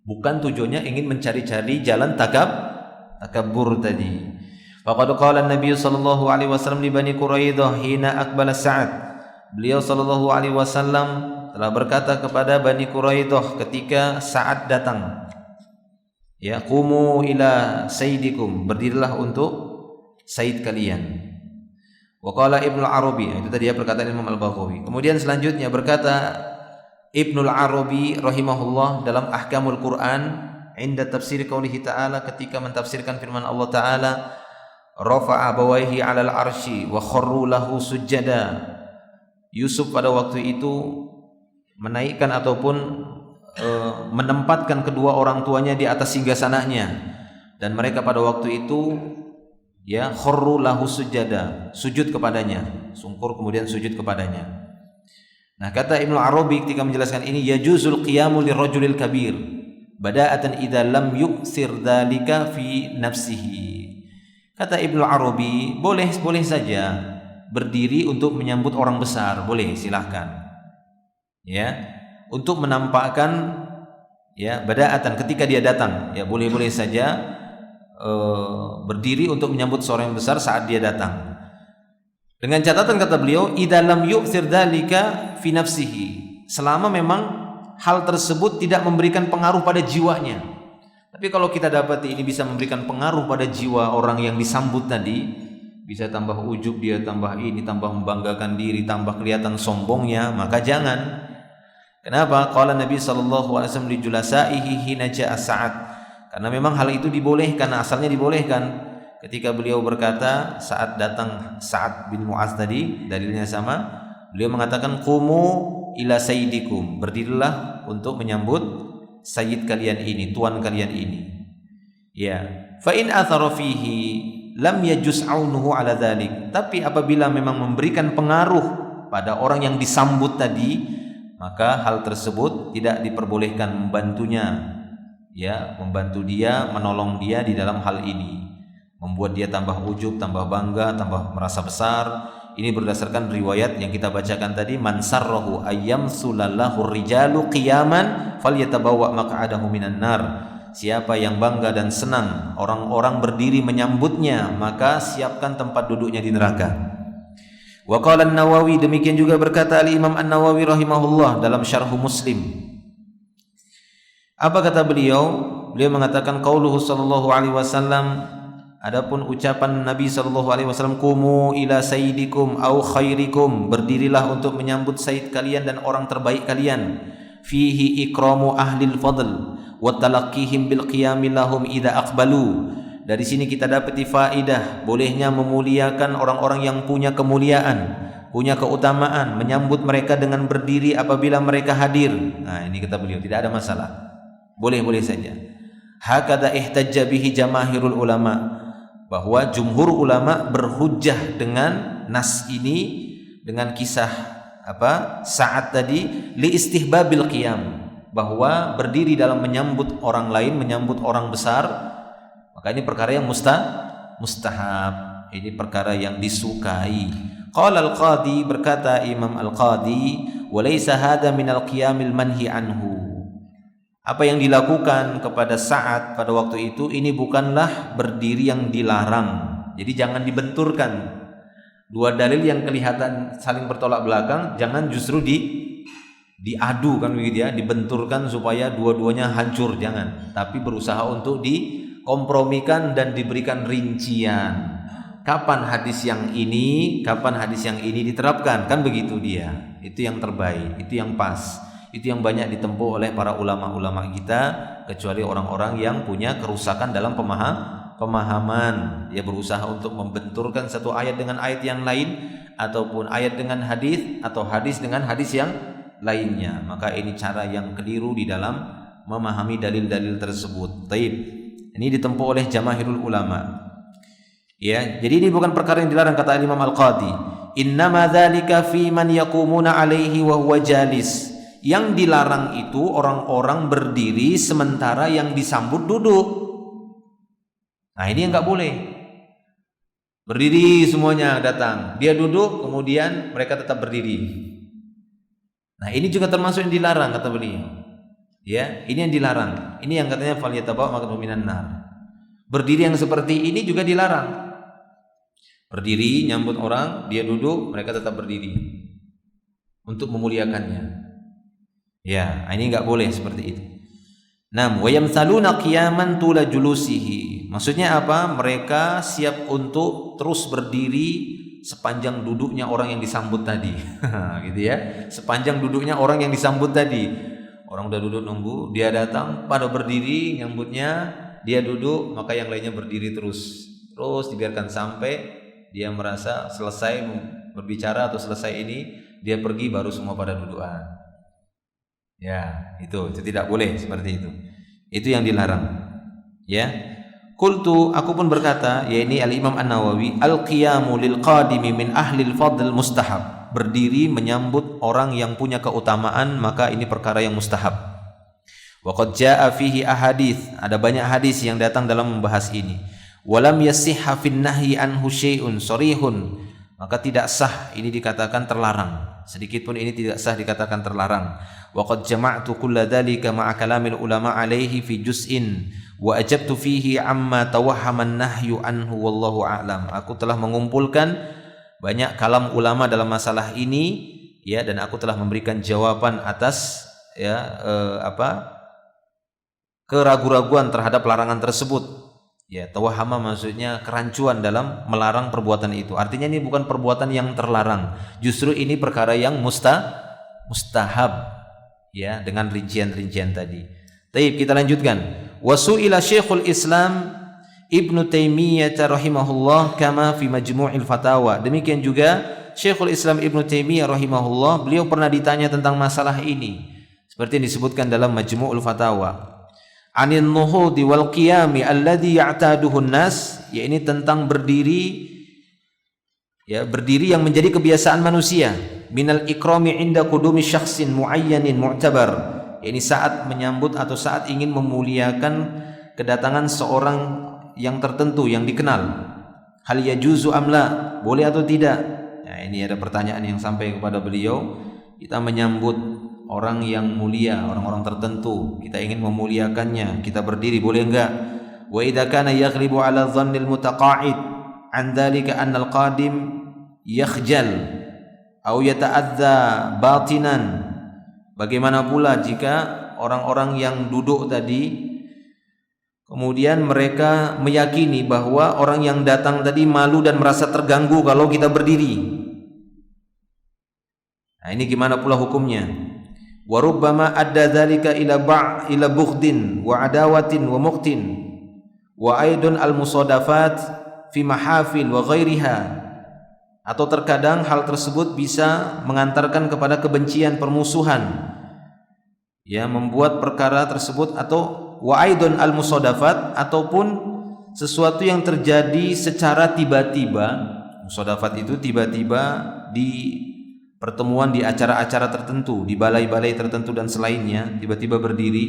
Bukan tujuannya ingin mencari-cari jalan takabbur tadi. Faqad qala an-nabiy sallallahu alaihi wasallam li Bani Quraidah hina aqbala Sa'ad. Beliau sallallahu alaihi wasallam telah berkata kepada Bani Quraidah ketika Sa'ad datang. Qumu ila sayyidikum, berdirilah untuk Sayyid kalian. Wa qala Ibnu Arabi, itu tadi perkataan Imam Al-Baghawi. Kemudian selanjutnya berkata Ibnu Arabi rahimahullah dalam Ahkamul Quran, inda tafsir qaulihi ta'ala, ketika mentafsirkan firman Allah Ta'ala, rafa'a abawaihi 'alal arsy wa kharru lahu sujada. Yusuf pada waktu itu menaikkan ataupun menempatkan kedua orang tuanya di atas singgasananya, dan mereka pada waktu itu kharru lahu sujada, sujud kepadanya, sungkur kemudian sujud kepadanya. Nah, kata Ibnu Arabi ketika menjelaskan ini, yajuzul qiyamu lirrajulil kabir bada'atan idza lam yuksir dzalika fi nafsihi. Kata Ibnu Arabi, boleh saja berdiri untuk menyambut orang besar, boleh, silahkan. Untuk menampakkan bada'atan ketika dia datang, boleh-boleh saja berdiri untuk menyambut seorang yang besar saat dia datang. Dengan catatan kata beliau, idza lam yu'thir dzalika fi nafsihi, selama memang hal tersebut tidak memberikan pengaruh pada jiwanya. Tapi kalau kita dapati ini bisa memberikan pengaruh pada jiwa orang yang disambut tadi, bisa tambah ujub dia, tambah ini, tambah membanggakan diri, tambah kelihatan sombongnya, maka jangan. Kenapa? Qala Nabi sallallahu alaihi wasallam li julasaihi hina ja'a Sa'ad. Karena memang hal itu dibolehkan, asalnya dibolehkan. Ketika beliau berkata saat datang Sa'ad bin Mu'adz tadi, dalilnya sama. Beliau mengatakan qumu ila sayyidikum, berdirilah untuk menyambut sayyid kalian ini, tuan kalian ini. Fa in athara fihi lam yajuz aunuhu ala dzalik. Tapi apabila memang memberikan pengaruh pada orang yang disambut tadi, maka hal tersebut tidak diperbolehkan membantunya. Membantu dia, menolong dia di dalam hal ini, membuat dia tambah ujub, tambah bangga, tambah merasa besar, Ini berdasarkan riwayat yang kita bacakan tadi, man sarrahu ayyam sulallahu rijalu qiyaman falyatabawwa maq'adahu minan nar. Siapa yang bangga dan senang orang-orang berdiri menyambutnya, maka siapkan tempat duduknya di neraka. Wa qala an-Nawawi, demikian juga berkata al-Imam An-Nawawi rahimahullah dalam Syarh Muslim. Apa kata beliau? Beliau mengatakan qauluhu sallallahu alaihi wasallam, adapun ucapan Nabi sallallahu alaihi wasallam, qumu ila sayyidikum au khairikum, berdirilah untuk menyambut sayyid kalian dan orang terbaik kalian. Fihi ikramu ahlil fadl wa talaqqihim bil qiyami lahum idza aqbalu. Dari sini kita dapat faidah bolehnya memuliakan orang-orang yang punya kemuliaan, punya keutamaan, menyambut mereka dengan berdiri apabila mereka hadir. Nah, ini kata beliau tidak ada masalah. Boleh-boleh saja. Hakadha ihtajja bihi jamaahirul ulama, bahwa jumhur ulama berhujjah dengan nas ini, dengan kisah Sa'ad tadi, li istihbabil qiyam, bahwa berdiri dalam menyambut orang lain, menyambut orang besar, maka ini perkara yang mustahab, ini perkara yang disukai. Qala al-Qadi, berkata Imam al-Qadi, wa laysa hadha min al-qiyamil manhi anhu. Apa yang dilakukan kepada Sa'ad pada waktu itu, ini bukanlah berdiri yang dilarang. Jadi jangan dibenturkan. Dua dalil yang kelihatan saling bertolak belakang, jangan justru diadu kan begitu ya, dibenturkan supaya dua-duanya hancur, jangan. Tapi berusaha untuk dikompromikan dan diberikan rincian. Kapan hadis yang ini, kapan hadis yang ini diterapkan, kan begitu dia. Itu yang terbaik, itu yang pas. Itu yang banyak ditempuh oleh para ulama-ulama kita, kecuali orang-orang yang punya kerusakan dalam pemahaman. Dia berusaha untuk membenturkan satu ayat dengan ayat yang lain, ataupun ayat dengan hadis, atau hadis dengan hadis yang lainnya. Maka ini cara yang keliru di dalam memahami dalil-dalil tersebut. Taib. Ini ditempuh oleh jamaahirul ulama. Ya, jadi ini bukan perkara yang dilarang, kata Imam Al-Qadi. Innama dzalika fi man yaqumuna alaihi wa huwa jalis. Yang dilarang itu orang-orang berdiri sementara yang disambut duduk. Nah, ini yang enggak boleh. Berdiri semuanya datang, dia duduk, kemudian mereka tetap berdiri. Nah, ini juga termasuk yang dilarang, kata beliau. Ya, ini yang dilarang. Ini yang katanya falyatabawa maq'adahu minan nar. Berdiri yang seperti ini juga dilarang. Berdiri nyambut orang, dia duduk, mereka tetap berdiri untuk memuliakannya. Ya, ini enggak boleh seperti itu. Nam wa yamsaluna qiyaman tula julusihi. Maksudnya apa? Mereka siap untuk terus berdiri sepanjang duduknya orang yang disambut tadi. Gitu ya. Sepanjang duduknya orang yang disambut tadi. Orang udah duduk nunggu, dia datang, pada berdiri nyambutnya, dia duduk, maka yang lainnya berdiri terus. Terus dibiarkan sampai dia merasa selesai berbicara atau selesai ini, dia pergi, baru semua pada dudukan. Ya, itu tidak boleh seperti itu. Itu yang dilarang. Ya. Qultu, aku pun berkata, yakni Al-Imam An-Nawawi, al-qiyamu lil qadimi min ahlil fadl mustahab. Berdiri menyambut orang yang punya keutamaan, maka ini perkara yang mustahab. Wa qad jaa fihi ahadits, ada banyak hadis yang datang dalam membahas ini. Walam yasihha fin nahyi anhu syai'un sharihun, maka tidak sah ini dikatakan terlarang. Sedikit pun ini tidak sah dikatakan terlarang. Wa qad jama'tu kulla dzalika ma'a kalamil ulama alaihi fi juz'in wa ajabtu fihi amma tawahhama an-nahyu anhu wallahu a'lam. Aku telah mengumpulkan banyak kalam ulama dalam masalah ini, ya, dan aku telah memberikan jawaban atas keraguan-raguan terhadap larangan tersebut. Ya, tawahhama maksudnya kerancuan dalam melarang perbuatan itu. Artinya ini bukan perbuatan yang terlarang. Justru ini perkara yang mustahab. Ya, dengan rincian-rincian tadi. Baik, kita lanjutkan. Wasu'ila Syekhul Islam Ibnu Taimiyah rahimahullah kama fi Majmu'il Fatawa. Demikian juga Syekhul Islam Ibnu Taimiyah rahimahullah, beliau pernah ditanya tentang masalah ini seperti yang disebutkan dalam Majmu'ul Fatawa. Anin nuhudi wal qiyami alladhi ya'taduhu an-nas, yakni tentang berdiri, ya, berdiri yang menjadi kebiasaan manusia. Minal ikrami inda qudumi syakhsin muayyanin mu'tabar, yakni saat menyambut atau saat ingin memuliakan kedatangan seorang yang tertentu yang dikenal. Hal yajuzu amla, boleh atau tidak? Nah, Nah, ini ada pertanyaan yang sampai kepada beliau. Kita menyambut orang yang mulia, orang-orang tertentu, kita ingin memuliakannya, kita berdiri, boleh enggak? Wa idza kana yaghlibu ala dhannil mutaqa'id an dhalika anna al-qadim yakhjal aw yata'adza batinan. Bagaimana pula jika orang-orang yang duduk tadi kemudian mereka meyakini bahwa orang yang datang tadi malu dan merasa terganggu kalau kita berdiri. Nah, ini gimana pula hukumnya? Wa rubbama adda dzalika ila bughdin wa adawatin wa muqtin wa aidun al-musadafat fi mahafil wa ghairiha. Atau terkadang hal tersebut bisa mengantarkan kepada kebencian, permusuhan. Ya, membuat perkara tersebut atau wa aidun al-musadafat, ataupun sesuatu yang terjadi secara tiba-tiba. Musadafat itu tiba-tiba di pertemuan, di acara-acara tertentu, di balai-balai tertentu dan selainnya, tiba-tiba berdiri,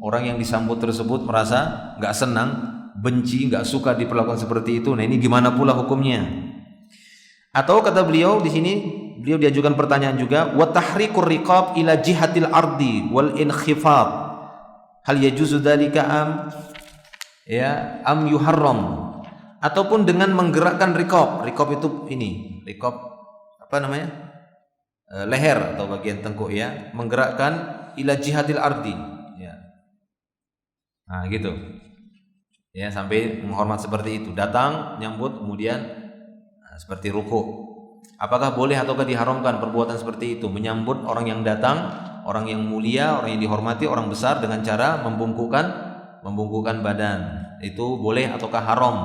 orang yang disambut tersebut merasa enggak senang, benci, enggak suka diperlakukan seperti itu. Nah, ini gimana pula hukumnya? Atau kata beliau di sini, beliau diajukan pertanyaan juga, wa tahrikur riqab ila jihatil ardi wal inkhifad. Hal yajuzu dzalika am yuharram, ataupun dengan menggerakkan riqab. Riqab itu ini, riqab apa namanya? Leher atau bagian tengkuk, ya, menggerakkan ila jihatil ardi, ya. Nah, gitu. Ya, sampai menghormat seperti itu. Datang, nyambut, kemudian seperti ruku. Apakah boleh ataukah diharamkan perbuatan seperti itu? Menyambut orang yang datang, orang yang mulia, orang yang dihormati, orang besar dengan cara membungkukkan badan. Itu boleh ataukah haram?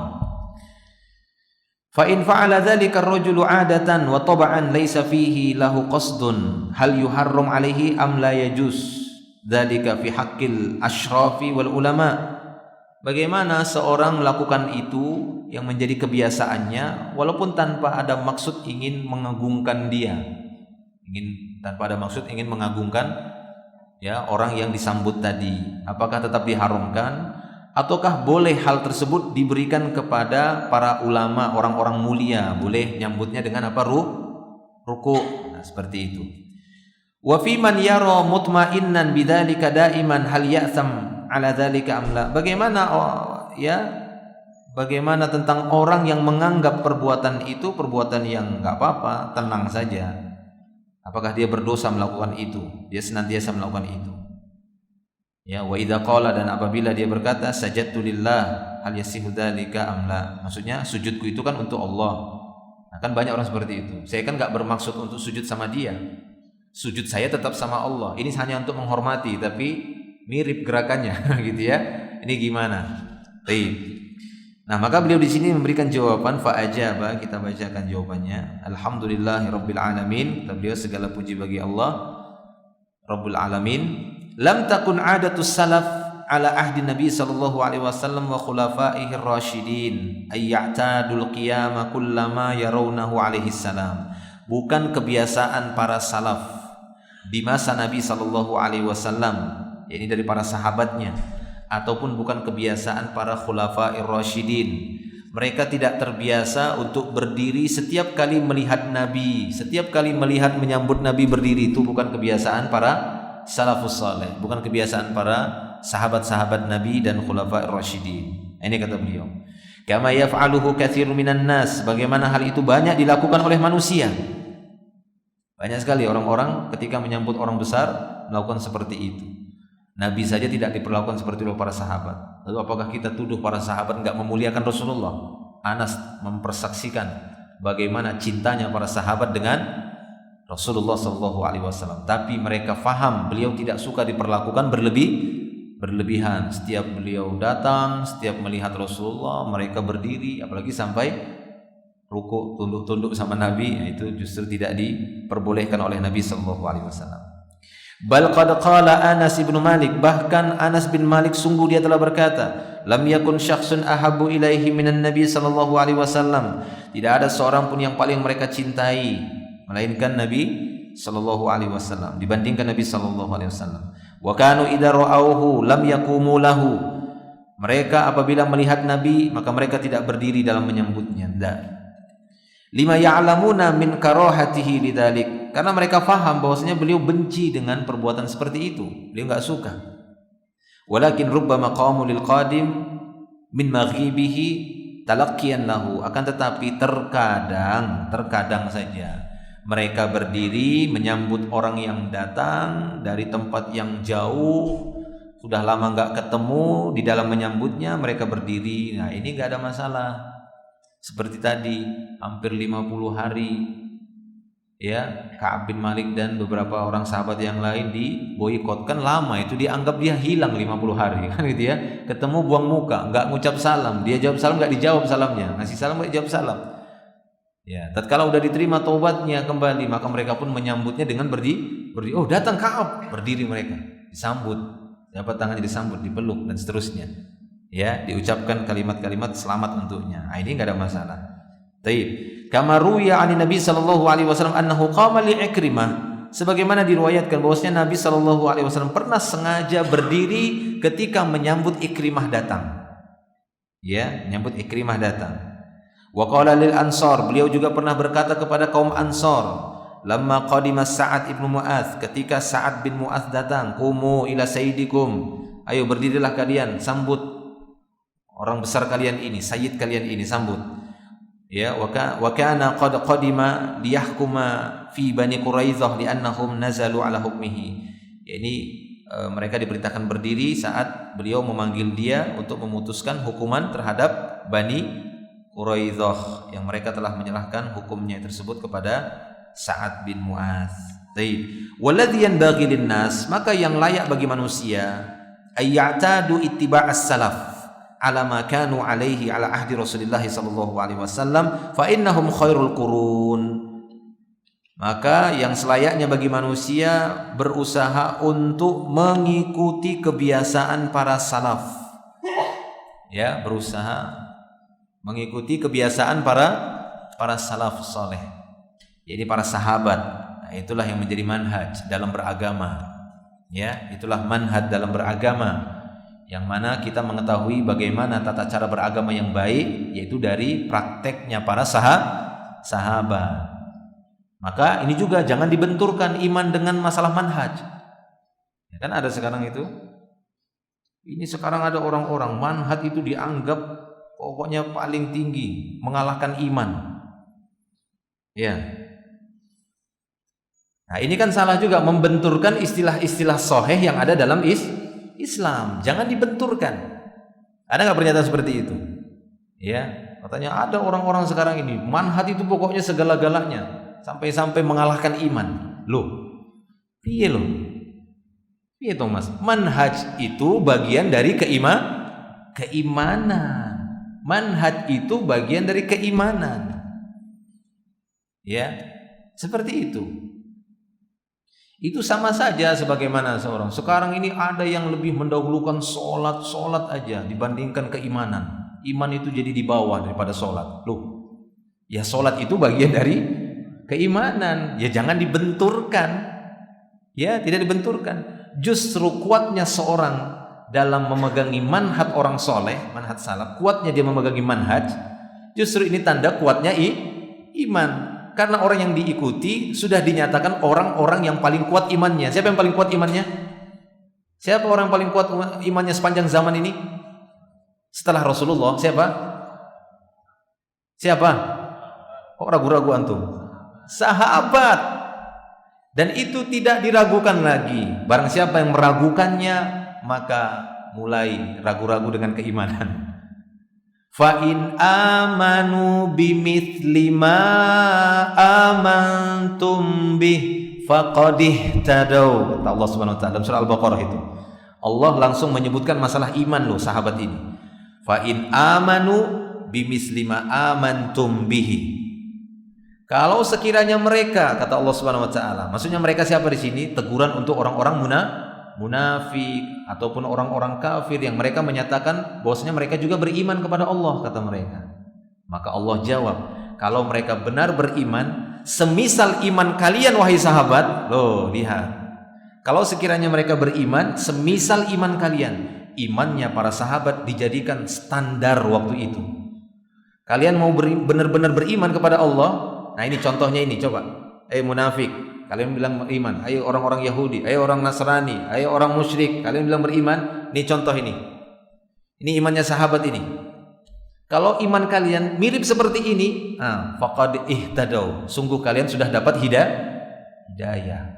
Fa in fa'ala dzalika ar-rajulu 'adatan wa tab'an laysa fihi lahu qasdun hal yuharram 'alaihi am la yajuz dzalika fi haqqil asyrafi wal ulama. Bagaimana seorang melakukan itu yang menjadi kebiasaannya walaupun tanpa ada maksud ingin mengagungkan dia, tanpa ada maksud ingin mengagungkan, ya, orang yang disambut tadi? Apakah tetap diharamkan ataukah boleh hal tersebut diberikan kepada para ulama, orang-orang mulia? Boleh nyambutnya dengan apa? Ruku. Nah, seperti itu. Wa fi man yara mutmainnan bidzalika daiman hal ya'tham ala dzalika amla. Bagaimana tentang orang yang menganggap perbuatan itu perbuatan yang enggak apa-apa, tenang saja? Apakah dia berdosa melakukan itu? Dia senantiasa melakukan itu. Ya, wa idza qala, dan apabila dia berkata sajadtu lillah hal yasihu dzalika amla. Maksudnya sujudku itu kan untuk Allah. Nah, kan banyak orang seperti itu. Saya kan enggak bermaksud untuk sujud sama dia. Sujud saya tetap sama Allah. Ini hanya untuk menghormati, tapi mirip gerakannya gitu ya. Ini gimana? Baik. Nah, maka beliau di sini memberikan jawaban fa ajaba, kita bacakan jawabannya. Alhamdulillahirabbil alamin. Kata beliau, segala puji bagi Allah Rabbul alamin. Lam takun adatus salaf ala ahdi Nabi sallallahu alaihi wasallam wa khulafaihi ar-rasyidin ay ya'tadul qiyama kullama yarawnahu alaihi salam. Bukan kebiasaan para salaf di masa Nabi sallallahu alaihi wasallam, yakni dari para sahabatnya, ataupun bukan kebiasaan para khulafa'ir rasyidin. Mereka tidak terbiasa untuk berdiri setiap kali melihat Nabi, setiap kali melihat menyambut Nabi berdiri. Itu bukan kebiasaan para salafus saleh, bukan kebiasaan para sahabat-sahabat Nabi dan khulafa'ir rasyidin. Ini kata beliau. Kama yaf'aluhu katsirun minan nas, bagaimana hal itu banyak dilakukan oleh manusia. Banyak sekali orang-orang ketika menyambut orang besar melakukan seperti itu. Nabi saja tidak diperlakukan seperti itu para sahabat. Lalu apakah kita tuduh para sahabat enggak memuliakan Rasulullah? Anas mempersaksikan bagaimana cintanya para sahabat dengan Rasulullah sallallahu alaihi wasallam. Tapi mereka faham beliau tidak suka diperlakukan berlebihan. Setiap beliau datang, setiap melihat Rasulullah, mereka berdiri, apalagi sampai ruku, tunduk-tunduk sama Nabi. Itu justru tidak diperbolehkan oleh Nabi sallallahu alaihi wasallam. Bal qad qala Anas bin Malik, bahkan Anas bin Malik sungguh dia telah berkata, lam yakun syakhsun ahabbu ilaihi minan nabi sallallahu alaihi wasallam. Tidak ada seorang pun yang paling mereka cintai melainkan Nabi sallallahu alaihi wasallam, dibandingkan Nabi sallallahu alaihi wasallam. Wa kanu idza ra'awhu lam yaqumu lahu. Mereka apabila melihat Nabi maka mereka tidak berdiri dalam menyambutnya. Lima ya'lamuna min karahatihi lidzalik, karena mereka faham bahwasanya beliau benci dengan perbuatan seperti itu, beliau enggak suka. Walakin rubbama qamu lil qadim min maghibihi talaqqiyan lahu, akan tetapi terkadang saja mereka berdiri menyambut orang yang datang dari tempat yang jauh, sudah lama enggak ketemu, di dalam menyambutnya mereka berdiri. Nah, ini enggak ada masalah. Seperti tadi, hampir 50 hari ya, Ka'ab bin Malik dan beberapa orang sahabat yang lain diboikotkan lama, itu dianggap dia hilang 50 hari kan gitu ya. Ketemu buang muka, enggak ngucap salam, dia jawab salam enggak dijawab salamnya, ngasih salam enggak dijawab salam. Ya, tatkala udah diterima taubatnya kembali, maka mereka pun menyambutnya dengan berdiri. Oh, datang Ka'ab, berdiri mereka, disambut, dapat tangannya disambut, dipeluk dan seterusnya. Ya, diucapkan kalimat-kalimat selamat untuknya. Nah, ini enggak ada masalah. Taib. Kama ruwiya 'an Nabi sallallahu alaihi wasallam annahu qama li Ikrimah, sebagaimana diriwayatkan bahwasanya Nabi sallallahu alaihi wasallam pernah sengaja berdiri ketika menyambut Ikrimah datang. Ya, menyambut Ikrimah datang. Wa qala lil Ansar, beliau juga pernah berkata kepada kaum Ansar, lamma qadima Sa'ad ibn Mu'adz, ketika Sa'ad bin Mu'adz datang, qumu ila sayyidikum, ayo berdirilah kalian, sambut orang besar kalian ini, sayyid kalian ini, sambut. Ya, wa kana qad qadima liyahkuma fi Bani Quraidzah li'annahum nazalu ala hukmihi. Ini mereka diperintahkan berdiri saat beliau memanggil dia untuk memutuskan hukuman terhadap Bani Quraidzah yang mereka telah menyerahkan hukumnya tersebut kepada Sa'ad bin Mu'adz. Baik. Walladzi yanbaghi lin-nas, maka yang layak bagi manusia ayyatadu ittiba'as salaf ala ma kanu alaihi ala ahdi Rasulillah sallallahu alaihi wasallam fa innahum khairul qurun. Maka yang selayaknya bagi manusia berusaha untuk mengikuti kebiasaan para salaf. Ya, berusaha mengikuti kebiasaan para salaf saleh. Jadi para sahabat. Nah, itulah yang menjadi manhaj dalam beragama. Ya, itulah manhaj dalam beragama, yang mana kita mengetahui bagaimana tata cara beragama yang baik, yaitu dari prakteknya para sahabat. Maka ini juga jangan dibenturkan iman dengan masalah manhaj. Ya kan ada sekarang itu. Ini sekarang ada orang-orang manhaj itu dianggap pokoknya paling tinggi, mengalahkan iman. Ya. Nah, ini kan salah juga, membenturkan istilah-istilah sahih yang ada dalam Islam, jangan dibenturkan. Ada nggak pernyataan seperti itu? Ya, katanya ada orang-orang sekarang ini manhaj itu pokoknya segala-galanya, sampai-sampai mengalahkan iman. Loh, piye loh? Piye toh Mas? Manhaj itu bagian dari keimanan. Manhaj itu bagian dari keimanan. Ya, seperti itu. Itu sama saja sebagaimana seorang sekarang ini ada yang lebih mendahulukan sholat aja dibandingkan keimanan. Iman itu jadi di bawah daripada sholat. Loh, ya sholat itu bagian dari keimanan. Ya jangan dibenturkan. Ya, tidak dibenturkan. Justru kuatnya seorang dalam memegangi manhaj orang soleh, manhaj salaf, kuatnya dia memegangi manhaj, justru ini tanda kuatnya iman. Karena orang yang diikuti sudah dinyatakan orang-orang yang paling kuat imannya. Siapa yang paling kuat imannya? Siapa orang yang paling kuat imannya sepanjang zaman ini? Setelah Rasulullah, siapa? Siapa? Kok ragu-ragu antum? Sahabat. Dan itu tidak diragukan lagi. Barang siapa yang meragukannya, maka mulai ragu-ragu dengan keimanan. Fa in amanu bimithli ma amantum bih faqad ihtadaw. Kata Allah Subhanahu wa taala dalam surah Al-Baqarah itu. Allah langsung menyebutkan masalah iman loh sahabat ini. Fa in amanu bimithli ma amantum bihi. Kalau sekiranya mereka, kata Allah Subhanahu wa taala, maksudnya mereka siapa di sini? Teguran untuk orang-orang munafik ataupun orang-orang kafir yang mereka menyatakan bahwasanya mereka juga beriman kepada Allah, kata mereka. Maka Allah jawab, kalau mereka benar beriman semisal iman kalian wahai sahabat. Loh, lihat. Kalau sekiranya mereka beriman semisal iman kalian, imannya para sahabat dijadikan standar waktu itu. Kalian mau benar-benar beriman kepada Allah. Nah ini contohnya ini, coba. Munafik, kalian bilang beriman. Ayo orang-orang Yahudi, ayo orang Nasrani, ayo orang musyrik, kalian bilang beriman. Ini contoh ini. Ini imannya sahabat ini. Kalau iman kalian mirip seperti ini, faqad ihtadaw. Sungguh kalian sudah dapat hidayah.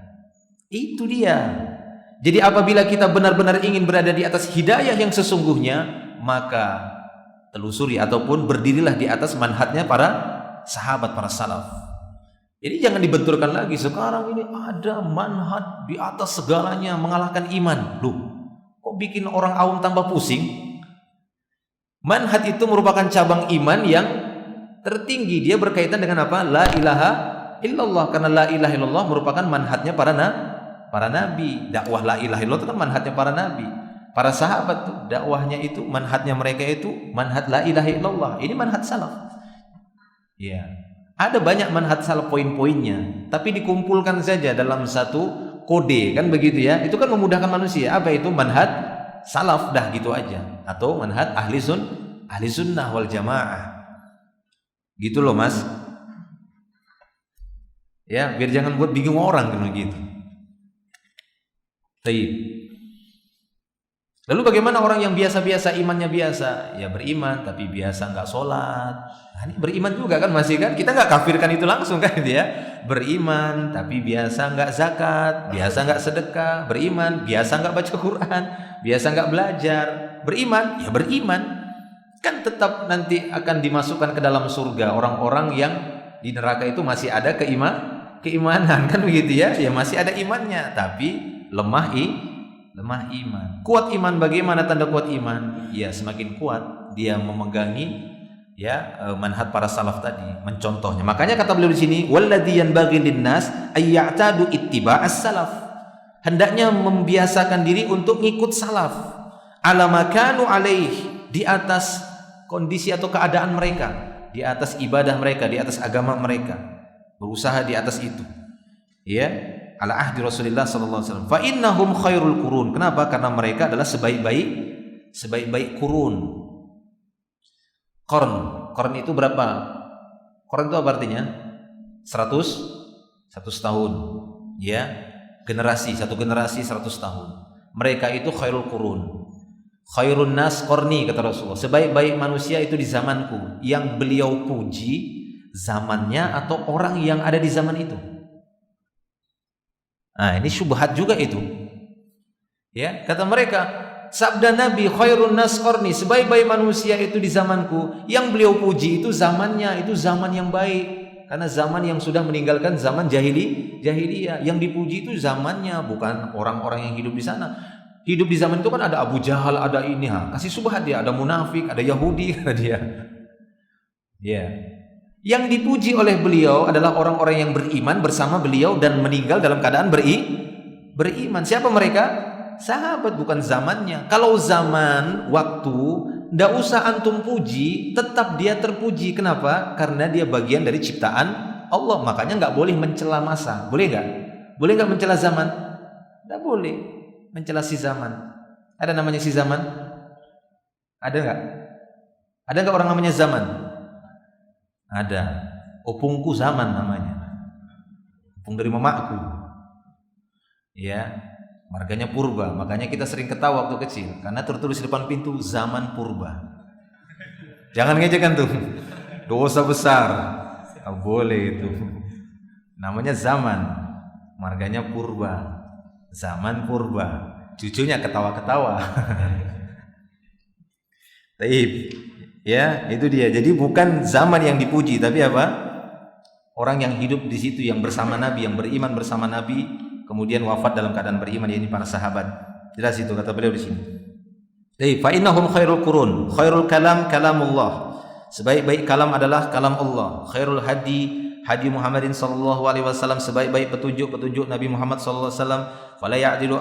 Itu dia. Jadi apabila kita benar-benar ingin berada di atas hidayah yang sesungguhnya, maka telusuri ataupun berdirilah di atas manhajnya para sahabat, para salaf. Jadi jangan dibenturkan lagi. Sekarang ini ada manhaj di atas segalanya, mengalahkan iman. Loh, kok bikin orang awam tambah pusing? Manhaj itu merupakan cabang iman yang tertinggi. Dia berkaitan dengan apa? La ilaha illallah. Karena la ilaha illallah merupakan manhajnya para nabi. Dakwah la ilaha illallah itu kan manhajnya para nabi. Para sahabat tuh dakwahnya itu, manhajnya mereka itu manhaj la ilaha illallah. Ini manhaj salaf. Ya. Ada banyak manhaj salaf poin-poinnya, tapi dikumpulkan saja dalam satu kode, kan begitu ya. Itu kan memudahkan manusia. Apa itu manhaj salaf, dah gitu aja. Atau manhaj ahli sunnah wal jamaah. Gitu loh, Mas. Ya, biar jangan buat bingung orang kan begitu. Baik. Lalu bagaimana orang yang biasa-biasa imannya biasa? Ya beriman tapi biasa nggak sholat. Nah, ini beriman juga kan masih kan? Kita nggak kafirkan itu langsung kan dia. Beriman tapi biasa nggak zakat, biasa nggak sedekah. Beriman biasa nggak baca Quran, biasa nggak belajar. Beriman ya beriman. Kan tetap nanti akan dimasukkan ke dalam surga orang-orang yang di neraka itu masih ada keimanan kan begitu ya? Ya masih ada imannya tapi lemah iman. Kuat iman, bagaimana tanda kuat iman? Ya semakin kuat dia memegangi ya manhaj para salaf tadi, mencontohnya. Makanya kata beliau di sini, walladzi yanbaghi linnas ay ya'tadu ittiba'as salaf. Hendaknya membiasakan diri untuk ngikut salaf. Ala makanu alaih, di atas kondisi atau keadaan mereka, di atas ibadah mereka, di atas agama mereka. Berusaha di atas itu. Ya. Ala ahdi Rasulullah sallallahu alaihi wasallam. Fa innahum khairul qurun. Kenapa? Karena mereka adalah sebaik-baik kurun. Qarn itu berapa? Qarn itu apa artinya? 100 tahun. Ya. Satu generasi 100 tahun. Mereka itu khairul qurun. Khairun nas qarni kata Rasulullah. Sebaik-baik manusia itu di zamanku. Yang beliau puji zamannya atau orang yang ada di zaman itu. Nah, ini syubhat juga itu. Ya, kata mereka, sabda Nabi khairun nas qarni, sebaik-baik manusia itu di zamanku. Yang beliau puji itu zamannya, itu zaman yang baik. Karena zaman yang sudah meninggalkan zaman jahiliyah. Yang dipuji itu zamannya, bukan orang-orang yang hidup di sana. Hidup di zaman itu kan ada Abu Jahal, ada ini, kasih subhat dia, ada munafik, ada Yahudi kata dia. Ya. Yang dipuji oleh beliau adalah orang-orang yang beriman bersama beliau dan meninggal dalam keadaan beriman. Siapa mereka? Sahabat, bukan zamannya. Kalau zaman, waktu, ndak usah antum puji, tetap dia terpuji. Kenapa? Karena dia bagian dari ciptaan Allah. Makanya nggak boleh mencela masa. Boleh nggak? Boleh nggak mencela zaman? Nggak boleh mencela si zaman. Ada namanya si zaman? Ada nggak? Ada nggak orang namanya zaman? Ada. Opungku zaman namanya. Opung dari mamaku. Ya, marganya purba. Makanya kita sering ketawa waktu kecil karena tertulis di depan pintu zaman purba. Jangan ngejekan tuh. Dosa besar. Tak boleh itu. Namanya zaman. Marganya purba. Zaman purba. Cucunya ketawa-ketawa. Taib. Ya, itu dia. Jadi bukan zaman yang dipuji, tapi apa? Orang yang hidup di situ, yang bersama Nabi, yang beriman bersama Nabi, kemudian wafat dalam keadaan beriman, yaitu para sahabat. Jelas itu kata beliau di sini. Fa innahum khairul qurun, khairul kalam kalamullah. Sebaik-baik kalam adalah kalam Allah. Khairul hadi Muhammadin sallallahu alaihi wasallam, sebaik-baik petunjuk Nabi Muhammad sallallahu alaihi wasallam. Fala ya'dilu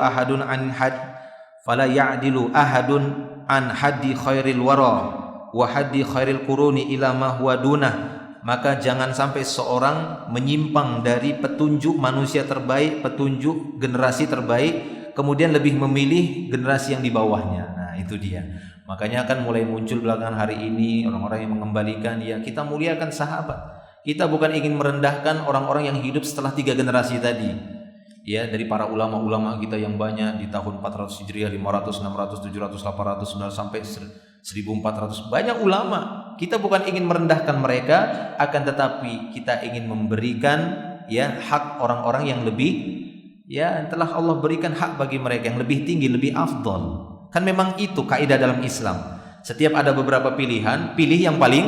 ahadun an hadi khairil wara wa hadi khairil quruni ila ma huwa dunah. Maka jangan sampai seorang menyimpang dari petunjuk manusia terbaik, petunjuk generasi terbaik, kemudian lebih memilih generasi yang di bawahnya. Nah, itu dia. Makanya akan mulai muncul belakangan hari ini orang-orang yang mengembalikan, ya kita muliakan sahabat. Kita bukan ingin merendahkan orang-orang yang hidup setelah 3 generasi tadi. Ya, dari para ulama-ulama kita yang banyak di tahun 400 Hijriah, 500, 600, 700, 800, 900 sampai 1400. Banyak ulama. Kita bukan ingin merendahkan mereka, akan tetapi kita ingin memberikan ya hak orang-orang yang lebih, ya telah Allah berikan hak bagi mereka yang lebih tinggi, lebih afdal. Kan memang itu kaidah dalam Islam. Setiap ada beberapa pilihan, pilih yang paling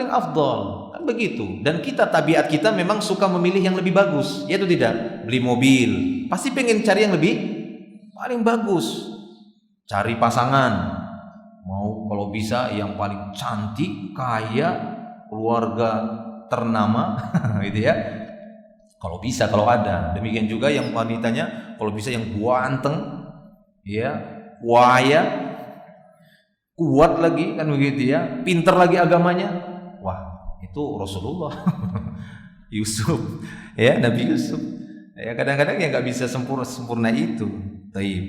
afdal. Kan begitu. Dan kita, tabiat kita memang suka memilih yang lebih bagus. Ya atau tidak? Beli mobil, pasti pengen cari yang lebih paling bagus. Cari pasangan, mau kalau bisa yang paling cantik, kaya, keluarga ternama gitu ya. Kalau bisa, kalau ada. Demikian juga yang wanitanya kalau bisa yang ganteng, ya, kaya, kuat lagi kan begitu ya, pinter lagi agamanya. Wah, itu Rasulullah. Yusuf, ya Nabi Yusuf. Ya kadang-kadang ya nggak bisa sempurna itu. Taib.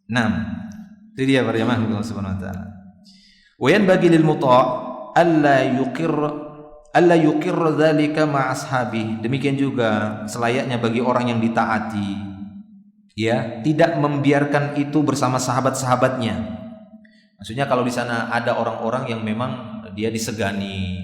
6. Itu dia para jamaah Allah Subhanahu wa taala. Wa yanbaghi lil muta' alla yuqir dzalika ma ashabi. Demikian juga selayaknya bagi orang yang ditaati, ya, tidak membiarkan itu bersama sahabat-sahabatnya. Maksudnya kalau di sana ada orang-orang yang memang dia disegani,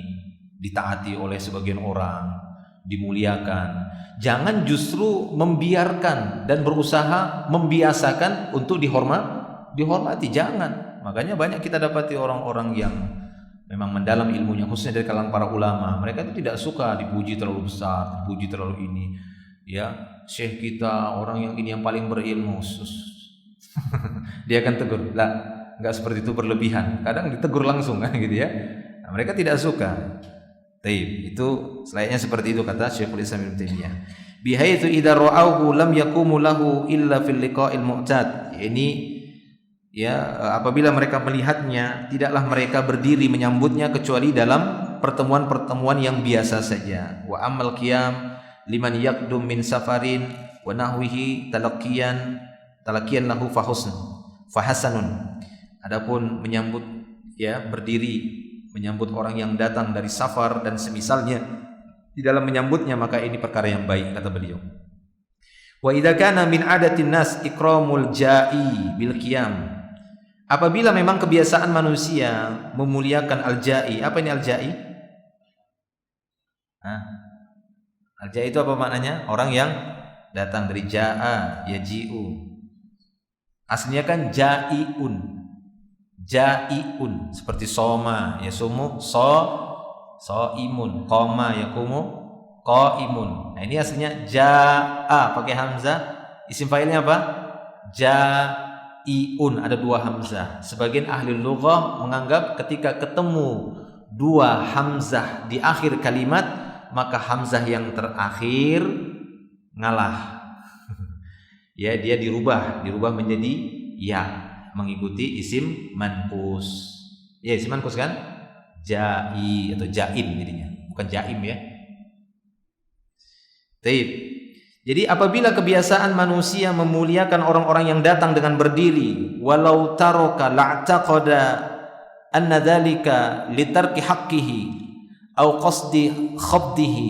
ditaati oleh sebagian orang, dimuliakan, jangan justru membiarkan dan berusaha membiasakan untuk dihormati, jangan. Makanya banyak kita dapati orang-orang yang memang mendalam ilmunya, khususnya dari kalangan para ulama, mereka itu tidak suka dipuji terlalu besar, dipuji terlalu ini. Ya, syekh kita orang yang ini yang paling berilmu, dia akan tegur, lah nggak seperti itu, berlebihan. Kadang ditegur langsung kan gitu ya. Nah, mereka tidak suka. Taib, itu selayaknya seperti itu kata Syekhul Islam Ibnu Taimiyah. Bihaitsu idza ra'awhu lam yaqumu lahu illa fil liqa'il mu'tad. Ini ya, apabila mereka melihatnya, tidaklah mereka berdiri menyambutnya kecuali dalam pertemuan-pertemuan yang biasa saja. Wa amal qiyam liman yaqdum min safarin wa nahwihi talaqiyan lahu fahasanun. Adapun menyambut, ya, berdiri menyambut orang yang datang dari safar dan semisalnya, di dalam menyambutnya maka ini perkara yang baik kata beliau. Wa idza kana min adatin nas ikramul ja'i bil qiyam. Apabila memang kebiasaan manusia memuliakan al-ja'i. Apa ini al-ja'i? Al-ja'i itu apa maknanya? Orang yang datang dari ja'a, yaji'u. Aslinya kan ja'iun. Ja'iun seperti soma, yasumu, so'imun, qama, yakumu, qaimun. Nah, ini aslinya ja'a pakai hamzah. Isim fa'ilnya apa? Ja'iun, ada 2 hamzah. Sebagian ahli lughah menganggap ketika ketemu 2 hamzah di akhir kalimat, maka hamzah yang terakhir ngalah. Ya, dia dirubah menjadi ya, mengikuti isim manqus. Ya, isim manqus kan? Ja'i atau ja'im jadinya, bukan ja'im ya. Taib. Jadi apabila kebiasaan manusia memuliakan orang-orang yang datang dengan berdiri, walau taraka la'taqada anna dzalika litarki haqqihi au qasdi khabdihi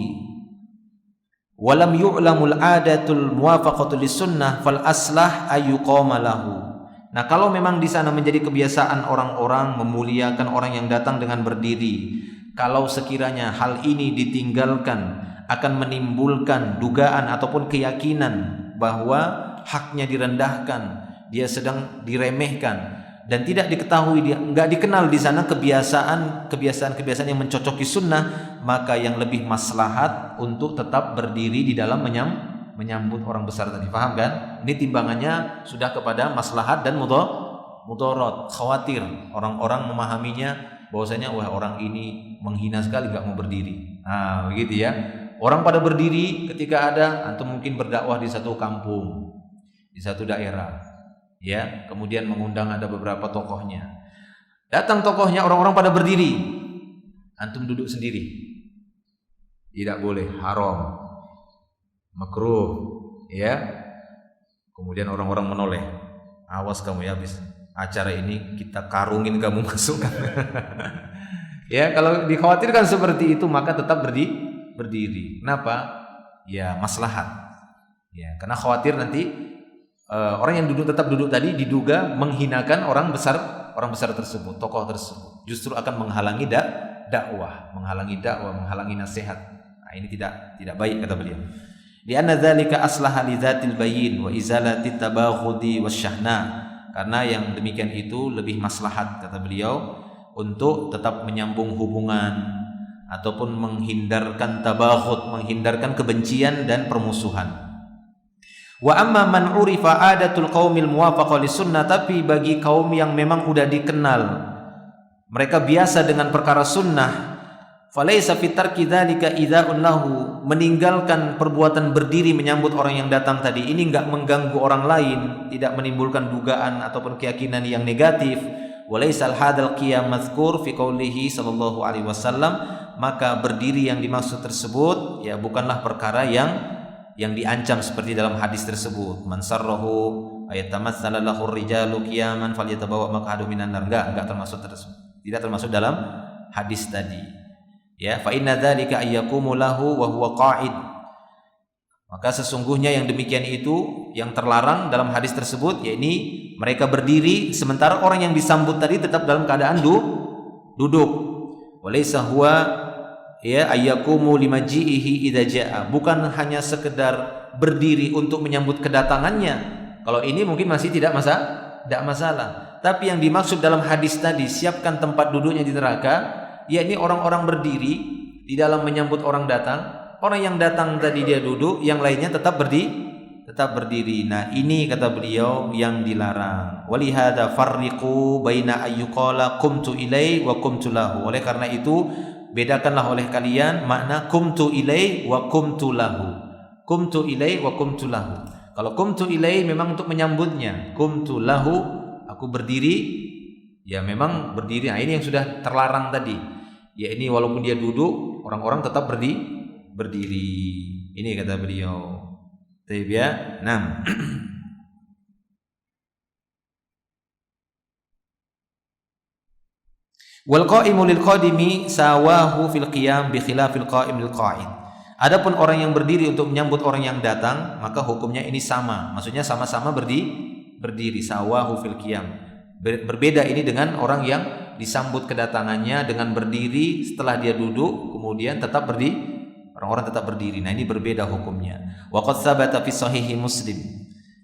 wa lam yu'lamul adatul muwafaqatu lisunnah fal aslah ayyuqama lahu. Nah, kalau memang di sana menjadi kebiasaan orang-orang memuliakan orang yang datang dengan berdiri, kalau sekiranya hal ini ditinggalkan akan menimbulkan dugaan ataupun keyakinan bahwa haknya direndahkan, dia sedang diremehkan, dan tidak diketahui, dia enggak dikenal di sana kebiasaan yang mencocoki sunnah, maka yang lebih maslahat untuk tetap berdiri di dalam menyambut orang besar tadi. Paham kan? Ini timbangannya sudah kepada maslahat dan mudarat. Khawatir orang-orang memahaminya bahwasanya wah orang ini menghina sekali, enggak mau berdiri. Nah, begitu ya. Orang pada berdiri ketika ada antum mungkin berdakwah di satu kampung, di satu daerah, ya, kemudian mengundang ada beberapa tokohnya. Datang tokohnya, orang-orang pada berdiri, antum duduk sendiri. Tidak boleh, haram, makruh, ya. Kemudian orang-orang menoleh, awas kamu ya, habis acara ini kita karungin kamu masuk. Ya, kalau dikhawatirkan seperti itu maka tetap berdiri. Kenapa? Ya, maslahat. Ya, karena khawatir nanti orang yang tetap duduk tadi diduga menghinakan orang besar tersebut, tokoh tersebut. Justru akan menghalangi dakwah, menghalangi nasihat. Nah, ini tidak baik kata beliau. Di anna dzalika aslaha li dzatil bayyin wa izalati tabaghudi wasyahna. Karena yang demikian itu lebih maslahat kata beliau untuk tetap menyambung hubungan ataupun menghindarkan tabaghud, menghindarkan kebencian dan permusuhan. Wa amma man urifa adatul qaumil muwafaqah lisunnah, tapi bagi kaum yang memang udah dikenal mereka biasa dengan perkara sunnah, falaisa fi tarki dzalika idza'un lahu, meninggalkan perbuatan berdiri menyambut orang yang datang tadi ini enggak mengganggu orang lain, tidak menimbulkan dugaan ataupun keyakinan yang negatif. Walaisal hadzal qiyam mazkur fi qoulihi sallallahu alaihi wasallam, maka berdiri yang dimaksud tersebut ya bukanlah perkara yang diancam seperti dalam hadis tersebut. Man sarrahu ayatamatsala lahu rijalu qiyaman falyatabawa maq'adahu minan nar. Enggak termasuk tidak termasuk dalam hadis tadi. Ya, fa inna dzalika ayyaqumu lahu wa huwa qa'id. Maka sesungguhnya yang demikian itu yang terlarang dalam hadis tersebut, yakni mereka berdiri sementara orang yang disambut tadi tetap dalam keadaan duduk. Walaysa huwa ya ayyaqumu limaji'ihi idza jaa, bukan hanya sekedar berdiri untuk menyambut kedatangannya. Kalau ini mungkin masih tidak masalah. Tapi yang dimaksud dalam hadis tadi, siapkan tempat duduknya di neraka, yakni orang-orang berdiri di dalam menyambut orang datang. Orang yang datang tadi dia duduk, yang lainnya tetap berdiri. Nah, ini kata beliau yang dilarang. Walihada farriqu baina ayyuqala qumtu ilai wa qumtu lahu. Oleh karena itu bedakanlah oleh kalian makna qumtu ilai wa qumtu lahu. Qumtu ilai wa qumtu lahu. Kalau qumtu ilai memang untuk menyambutnya. Qumtu lahu, aku berdiri, ya memang berdiri. Nah, ini yang sudah terlarang tadi. Ya ini walaupun dia duduk, orang-orang tetap berdiri. Ini kata beliau. Baik ya. 6. Wal qa'imu lil qadimi sawahu fil qiyam bi khilafil qa'im lil qa'id. Adapun orang yang berdiri untuk menyambut orang yang datang, maka hukumnya ini sama. Maksudnya sama-sama berdiri sawahu fil qiyam. Berbeda ini dengan orang yang disambut kedatangannya dengan berdiri setelah dia duduk kemudian tetap berdiri. Orang-orang tetap berdiri. Nah, ini berbeda hukumnya. Wa qad tsabata fi sahih Muslim.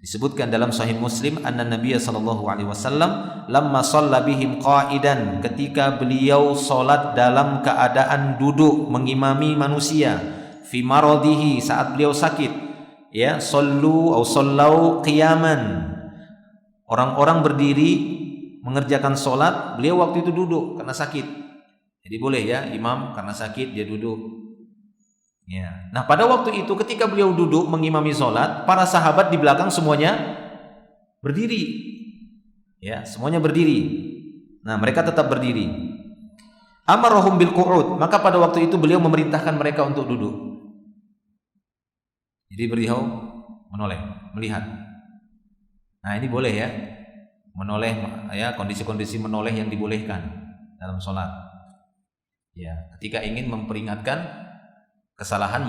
Disebutkan dalam sahih Muslim anna Nabiy sallallahu alaihi wasallam lamma shalla bihim qa'idan, ketika beliau salat dalam keadaan duduk mengimami manusia, fi maradihi, saat beliau sakit, ya, sallu qiyaman. Orang-orang berdiri mengerjakan salat, beliau waktu itu duduk karena sakit. Jadi boleh ya, imam karena sakit dia duduk. Ya. Nah, pada waktu itu ketika beliau duduk mengimami sholat, para sahabat di belakang semuanya berdiri. Ya, semuanya berdiri. Nah, mereka tetap berdiri. Amarahum bil qu'ud, maka pada waktu itu beliau memerintahkan mereka untuk duduk. Jadi beliau menoleh, melihat. Nah, ini boleh ya. Menoleh ya, kondisi-kondisi menoleh yang dibolehkan dalam sholat. Ya, ketika ingin memperingatkan kesalahan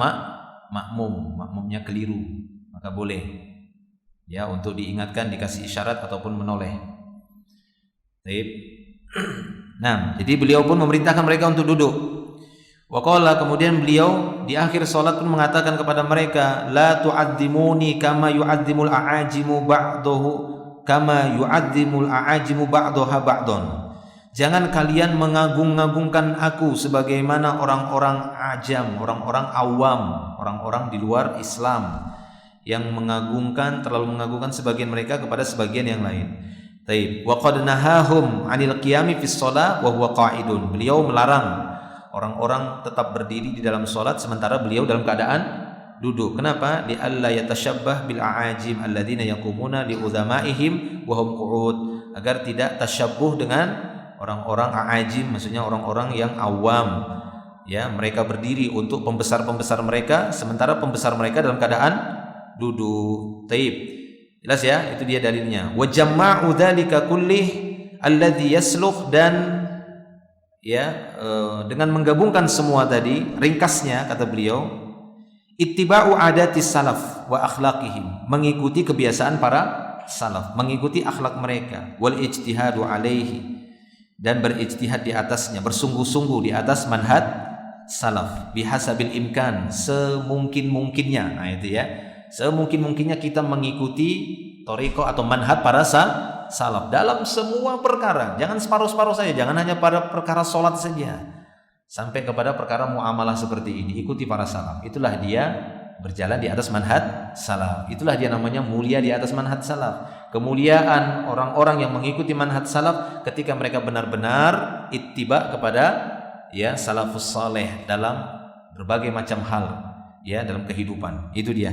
makmumnya keliru, maka boleh ya untuk diingatkan, dikasih isyarat ataupun menoleh. Baik. Nah, jadi beliau pun memerintahkan mereka untuk duduk. Wa qala, kemudian beliau di akhir salat pun mengatakan kepada mereka, la tu'azzimuni kama yu'azzimul a'ajimu ba'daha ba'don. Jangan kalian mengagung-agungkan aku sebagaimana orang-orang ajam, orang-orang awam, orang-orang di luar Islam yang terlalu mengagungkan sebagian mereka kepada sebagian yang lain. Taib. Wa qad nahahum 'anil qiyami fis shalah wa huwa qa'idun. Beliau melarang orang-orang tetap berdiri di dalam salat sementara beliau dalam keadaan duduk. Kenapa? Li alla yatashabbah bil a'ajim alladziina yaqumuna li udzama'ihim wa hum qu'ud. Agar tidak tasyabbuh dengan orang-orang a'ajim, maksudnya orang-orang yang awam, ya, mereka berdiri untuk pembesar-pembesar mereka sementara pembesar mereka dalam keadaan duduk. Taib. Jelas ya, itu dia dalilnya. Wa jamma'u dzalika kullih alladhi yasluh, dan ya dengan menggabungkan semua tadi, ringkasnya kata beliau, ittiba'u adatis salaf wa akhlaqihim, mengikuti kebiasaan para salaf, mengikuti akhlak mereka, wal ijtihadu alaihi, dan berijtihad di atasnya, bersungguh-sungguh di atas manhaj salaf, bihasabil imkan, semungkin-mungkinnya. Nah itu ya, semungkin-mungkinnya kita mengikuti thariqah atau manhaj para salaf dalam semua perkara. Jangan separuh-separuh saja, jangan hanya pada perkara sholat saja, sampai kepada perkara muamalah seperti ini, ikuti para salaf. Itulah dia berjalan di atas manhaj salaf. Itulah dia namanya mulia di atas manhaj salaf. Kemuliaan orang-orang yang mengikuti manhaj salaf ketika mereka benar-benar ittiba kepada ya salafus saleh dalam berbagai macam hal ya dalam kehidupan. Itu dia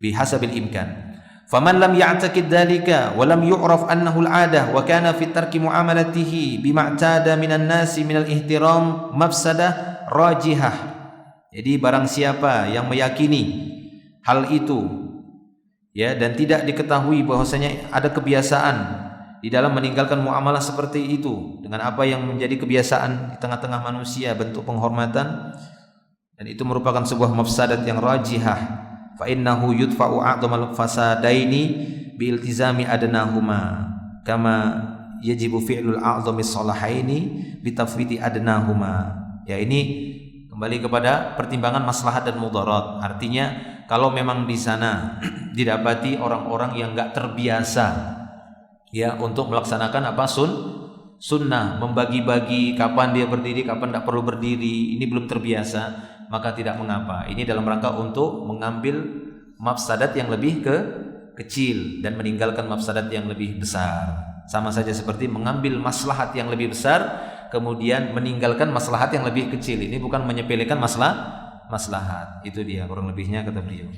bihasabil imkan. Faman lam ya'taqid dzalika wa lam yu'raf annahu al-'adah wa kana fi tarki muamalatihi bima i'tada minan nasi minal ihtiram mafsadah rajihah. Jadi barang siapa yang meyakini hal itu ya dan tidak diketahui bahwasanya ada kebiasaan di dalam meninggalkan muamalah seperti itu dengan apa yang menjadi kebiasaan di tengah-tengah manusia, bentuk penghormatan, dan itu merupakan sebuah mafsadat yang rajihah, fa innahu yudfa'u a'dhamal fasadaini bi iltizami adnahuma kama yajibu fi'lul a'dhamis salahaini bi tafwiti adnahuma. Ya, ini kembali kepada pertimbangan maslahat dan mudarat. Artinya kalau memang di sana didapati orang-orang yang enggak terbiasa ya untuk melaksanakan apa sunnah, membagi-bagi kapan dia berdiri, kapan tidak perlu berdiri, ini belum terbiasa, maka tidak mengapa. Ini dalam rangka untuk mengambil mafsadat yang lebih kecil dan meninggalkan mafsadat yang lebih besar. Sama saja seperti mengambil maslahat yang lebih besar kemudian meninggalkan maslahat yang lebih kecil. Ini bukan menyepelekan maslahat. Itu dia kurang lebihnya kata beliau.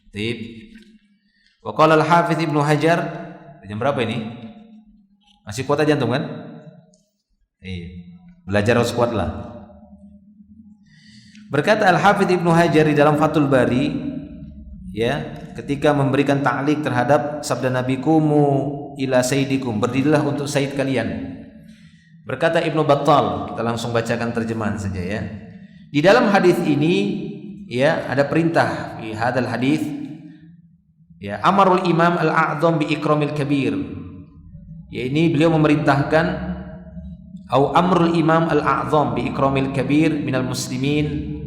Tip. Wa qala al-Hafidz Ibnu Hajar. Jam berapa ini? Masih kuat aja antum kan? Belajar harus kuat lah. Berkata Al-Hafidz Ibnu Hajar di dalam Fathul Bari ya, ketika memberikan ta'liq terhadap sabda Nabi kumu ila sayyidikum, berdirilah untuk sayyid kalian. Berkata Ibnu Battal, kita langsung bacakan terjemahan saja ya. Di dalam hadis ini ya ada perintah di hadal hadis ya, amarul imam al-a'zam bi ikramil kabir. Ya, ini beliau memerintahkan au amrul imam al-a'zam bi ikramil kabir minal muslimin.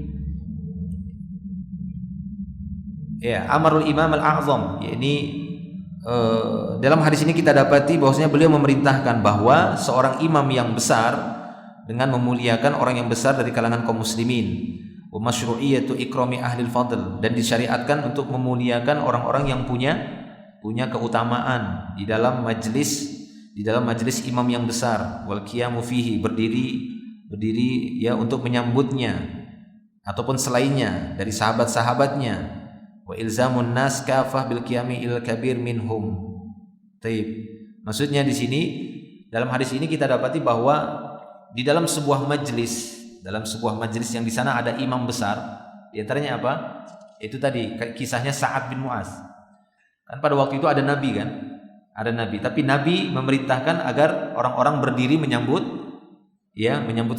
Ya, amarul imam al-a'zam, ya ini dalam hadis ini kita dapati bahwasanya beliau memerintahkan bahwa seorang imam yang besar dengan memuliakan orang yang besar dari kalangan kaum muslimin, wa masyru'iyatu ikrami ahli al-fadl, dan disyariatkan untuk memuliakan orang-orang yang punya keutamaan di dalam majelis imam yang besar, wal qiyamu fihi, berdiri ya untuk menyambutnya ataupun selainnya dari sahabat-sahabatnya, wa ilzamun nas kafah bil qiyami il kabir minhum. Taib. Maksudnya di sini dalam hadis ini kita dapati bahwa di dalam sebuah majelis yang di sana ada imam besar, di antaranya apa? Itu tadi kisahnya Sa'ad bin Mu'az. Kan pada waktu itu ada nabi kan? Ada nabi, tapi nabi memerintahkan agar orang-orang berdiri menyambut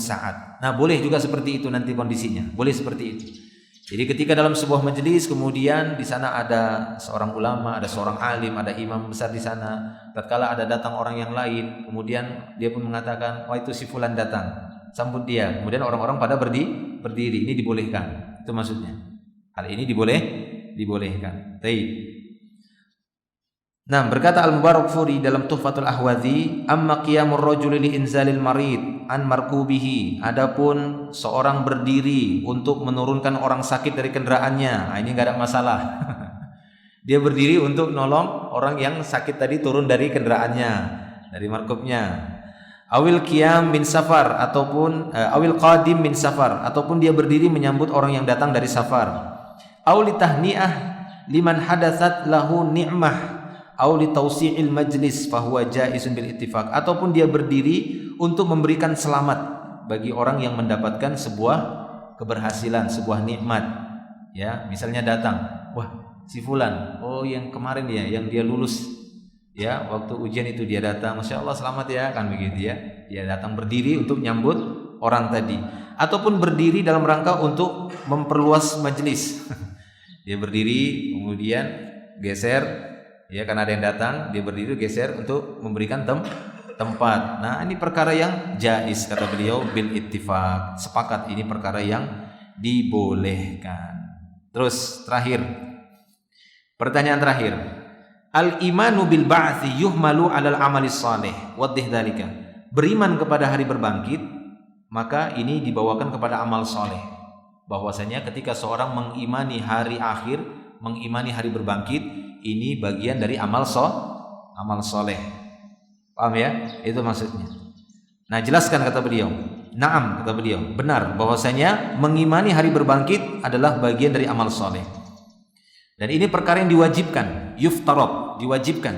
Sa'ad. Nah, boleh juga seperti itu nanti kondisinya. Boleh seperti itu. Jadi ketika dalam sebuah majelis kemudian di sana ada seorang ulama, ada seorang alim, ada imam besar di sana. Tatkala ada datang orang yang lain, kemudian dia pun mengatakan, "Wah, itu si fulan datang." Sambut dia. Kemudian orang-orang pada berdiri. Ini dibolehkan. Itu maksudnya. Hal ini dibolehkan. Baik. Nah, berkata Al-Mubarakfuri dalam Tuhfatul Ahwazi, amma qiyamur rajuli li inzalil marid an markubihi, adapun seorang berdiri untuk menurunkan orang sakit dari kendaraannya. Nah, ini enggak ada masalah. Dia berdiri untuk nolong orang yang sakit tadi turun dari kendaraannya, dari markubnya. Awil qiyam min safar, ataupun awil qadim min safar, ataupun dia berdiri menyambut orang yang datang dari safar. Awli tahni'ah liman hadatsat lahu ni'mah au li tausi'il majlis fahuwa jaizun bil ittifaq, ataupun dia berdiri untuk memberikan selamat bagi orang yang mendapatkan sebuah keberhasilan, sebuah nikmat. Ya, misalnya datang, wah, Si fulan. Oh, yang kemarin ya, yang dia lulus. Ya, waktu ujian itu dia datang, Masya Allah selamat ya, kan begitu ya. Dia datang berdiri untuk nyambut orang tadi. Ataupun berdiri dalam rangka untuk memperluas majelis. Dia berdiri, kemudian geser, ya karena ada yang datang, dia berdiri geser untuk memberikan tempat. Nah, ini perkara yang jaiz kata beliau bil ittifaq. Sepakat ini perkara yang dibolehkan. Terus terakhir. Pertanyaan terakhir. Al-imanu bil ba'tsi yuhmalu 'alal amali shalih. Waddih dzalika. Beriman kepada hari berbangkit, maka ini dibawakan kepada amal soleh. Bahwasanya ketika seorang mengimani hari akhir, mengimani hari berbangkit, ini bagian dari amal soleh. Paham ya? Itu maksudnya. Nah, jelaskan kata beliau. Naam kata beliau. Benar bahwasanya mengimani hari berbangkit adalah bagian dari amal soleh. Dan ini perkara yang diwajibkan, yuftarad, diwajibkan.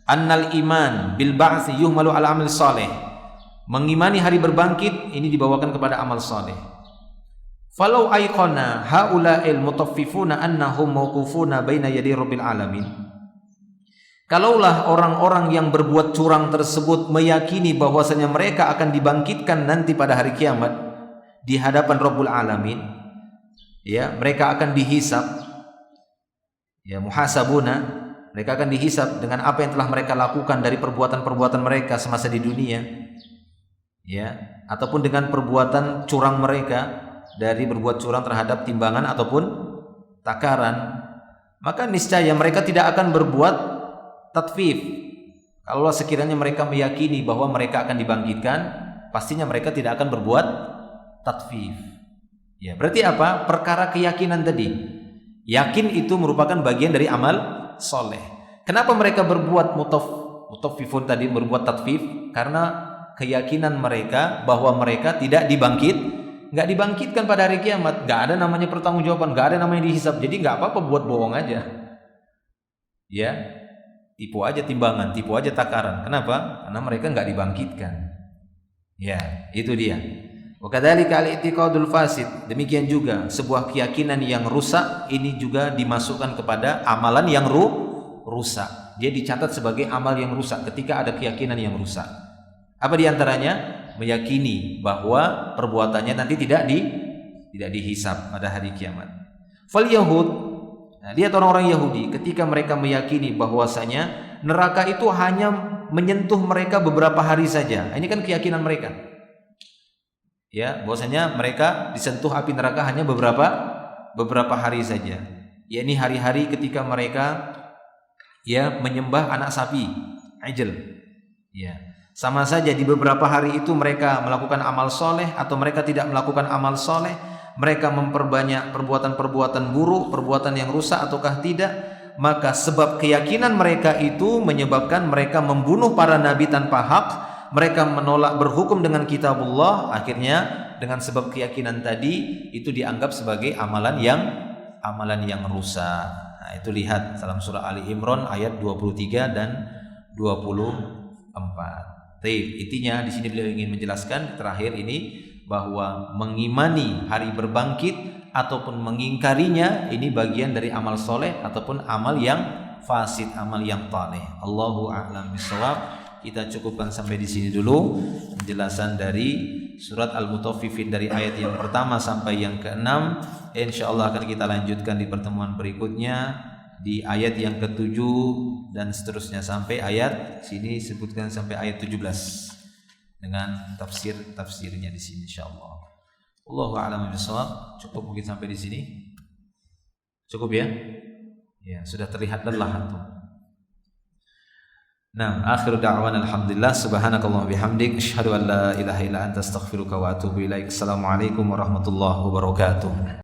Annal iman bil ba'tsi yuhmalu 'ala amal soleh. Mengimani hari berbangkit ini dibawakan kepada amal soleh. Falau aiqana haula'il mutaffifuna annahum mauqufuna baina yaday rabbil alamin. Kalaulah orang-orang yang berbuat curang tersebut meyakini bahwasanya mereka akan dibangkitkan nanti pada hari kiamat di hadapan Rabbul Alamin, ya, mereka akan dihisab, ya, muhasabuna, mereka akan dihisab dengan apa yang telah mereka lakukan dari perbuatan-perbuatan mereka semasa di dunia, ya, ataupun dengan perbuatan curang mereka dari berbuat curang terhadap timbangan ataupun takaran, maka niscaya mereka tidak akan berbuat tatfif. Kalau sekiranya mereka meyakini bahwa mereka akan dibangkitkan, pastinya mereka tidak akan berbuat tatfif. Ya, berarti apa? Perkara keyakinan tadi. Yakin itu merupakan bagian dari amal soleh. Kenapa mereka berbuat mutaffifun tadi, berbuat tatfif? Karena keyakinan mereka bahwa mereka tidak nggak dibangkitkan pada hari kiamat, nggak ada namanya pertanggungjawaban, nggak ada namanya dihisab. Jadi nggak apa-apa buat bohong aja, ya, tipu aja timbangan, tipu aja takaran. Kenapa? Karena mereka nggak dibangkitkan. Ya, itu dia. Wa kadzalika al-i'tiqadul fasid. Demikian juga sebuah keyakinan yang rusak ini juga dimasukkan kepada amalan yang rusak. Dia dicatat sebagai amal yang rusak ketika ada keyakinan yang rusak. Apa diantaranya? Meyakini bahwa perbuatannya nanti tidak dihisab pada hari kiamat. Fal Yahud, nah, lihat orang-orang Yahudi ketika mereka meyakini bahwasanya neraka itu hanya menyentuh mereka beberapa hari saja. Ini kan keyakinan mereka. Ya, bahwasanya mereka disentuh api neraka hanya beberapa hari saja. Ya, ini hari-hari ketika mereka ya menyembah anak sapi, ajal. Ya. Sama saja di beberapa hari itu mereka melakukan amal soleh atau mereka tidak melakukan amal soleh, mereka memperbanyak perbuatan-perbuatan buruk, perbuatan yang rusak ataukah tidak, maka sebab keyakinan mereka itu menyebabkan mereka membunuh para nabi tanpa hak, mereka menolak berhukum dengan kitabullah, akhirnya dengan sebab keyakinan tadi itu dianggap sebagai amalan yang rusak. Nah, itu lihat dalam surah Ali Imran ayat 23 dan 24. Intinya di sini beliau ingin menjelaskan terakhir ini bahwa mengimani hari berbangkit ataupun mengingkarinya ini bagian dari amal soleh ataupun amal yang fasid, amal yang taleh. Allahu a'lam bishawab. Kita cukupkan sampai di sini dulu penjelasan dari surat Al-Mutaffifin dari ayat yang pertama sampai yang ke-6. Insyaallah akan kita lanjutkan di pertemuan berikutnya di ayat yang ke-7 dan seterusnya sampai ayat sini sebutkan sampai ayat 17 dengan tafsirnya di sini insyaallah. Wallahu a'lam bishawab. Cukup mungkin sampai di sini. Cukup ya? Ya, sudah terlihat lelah tuh. Nah, akhiru da'wana alhamdulillah subhanakallah bihamdik asyhadu an la ilaha illa anta astaghfiruka wa atubu ilaik. Assalamualaikum warahmatullahi wabarakatuh.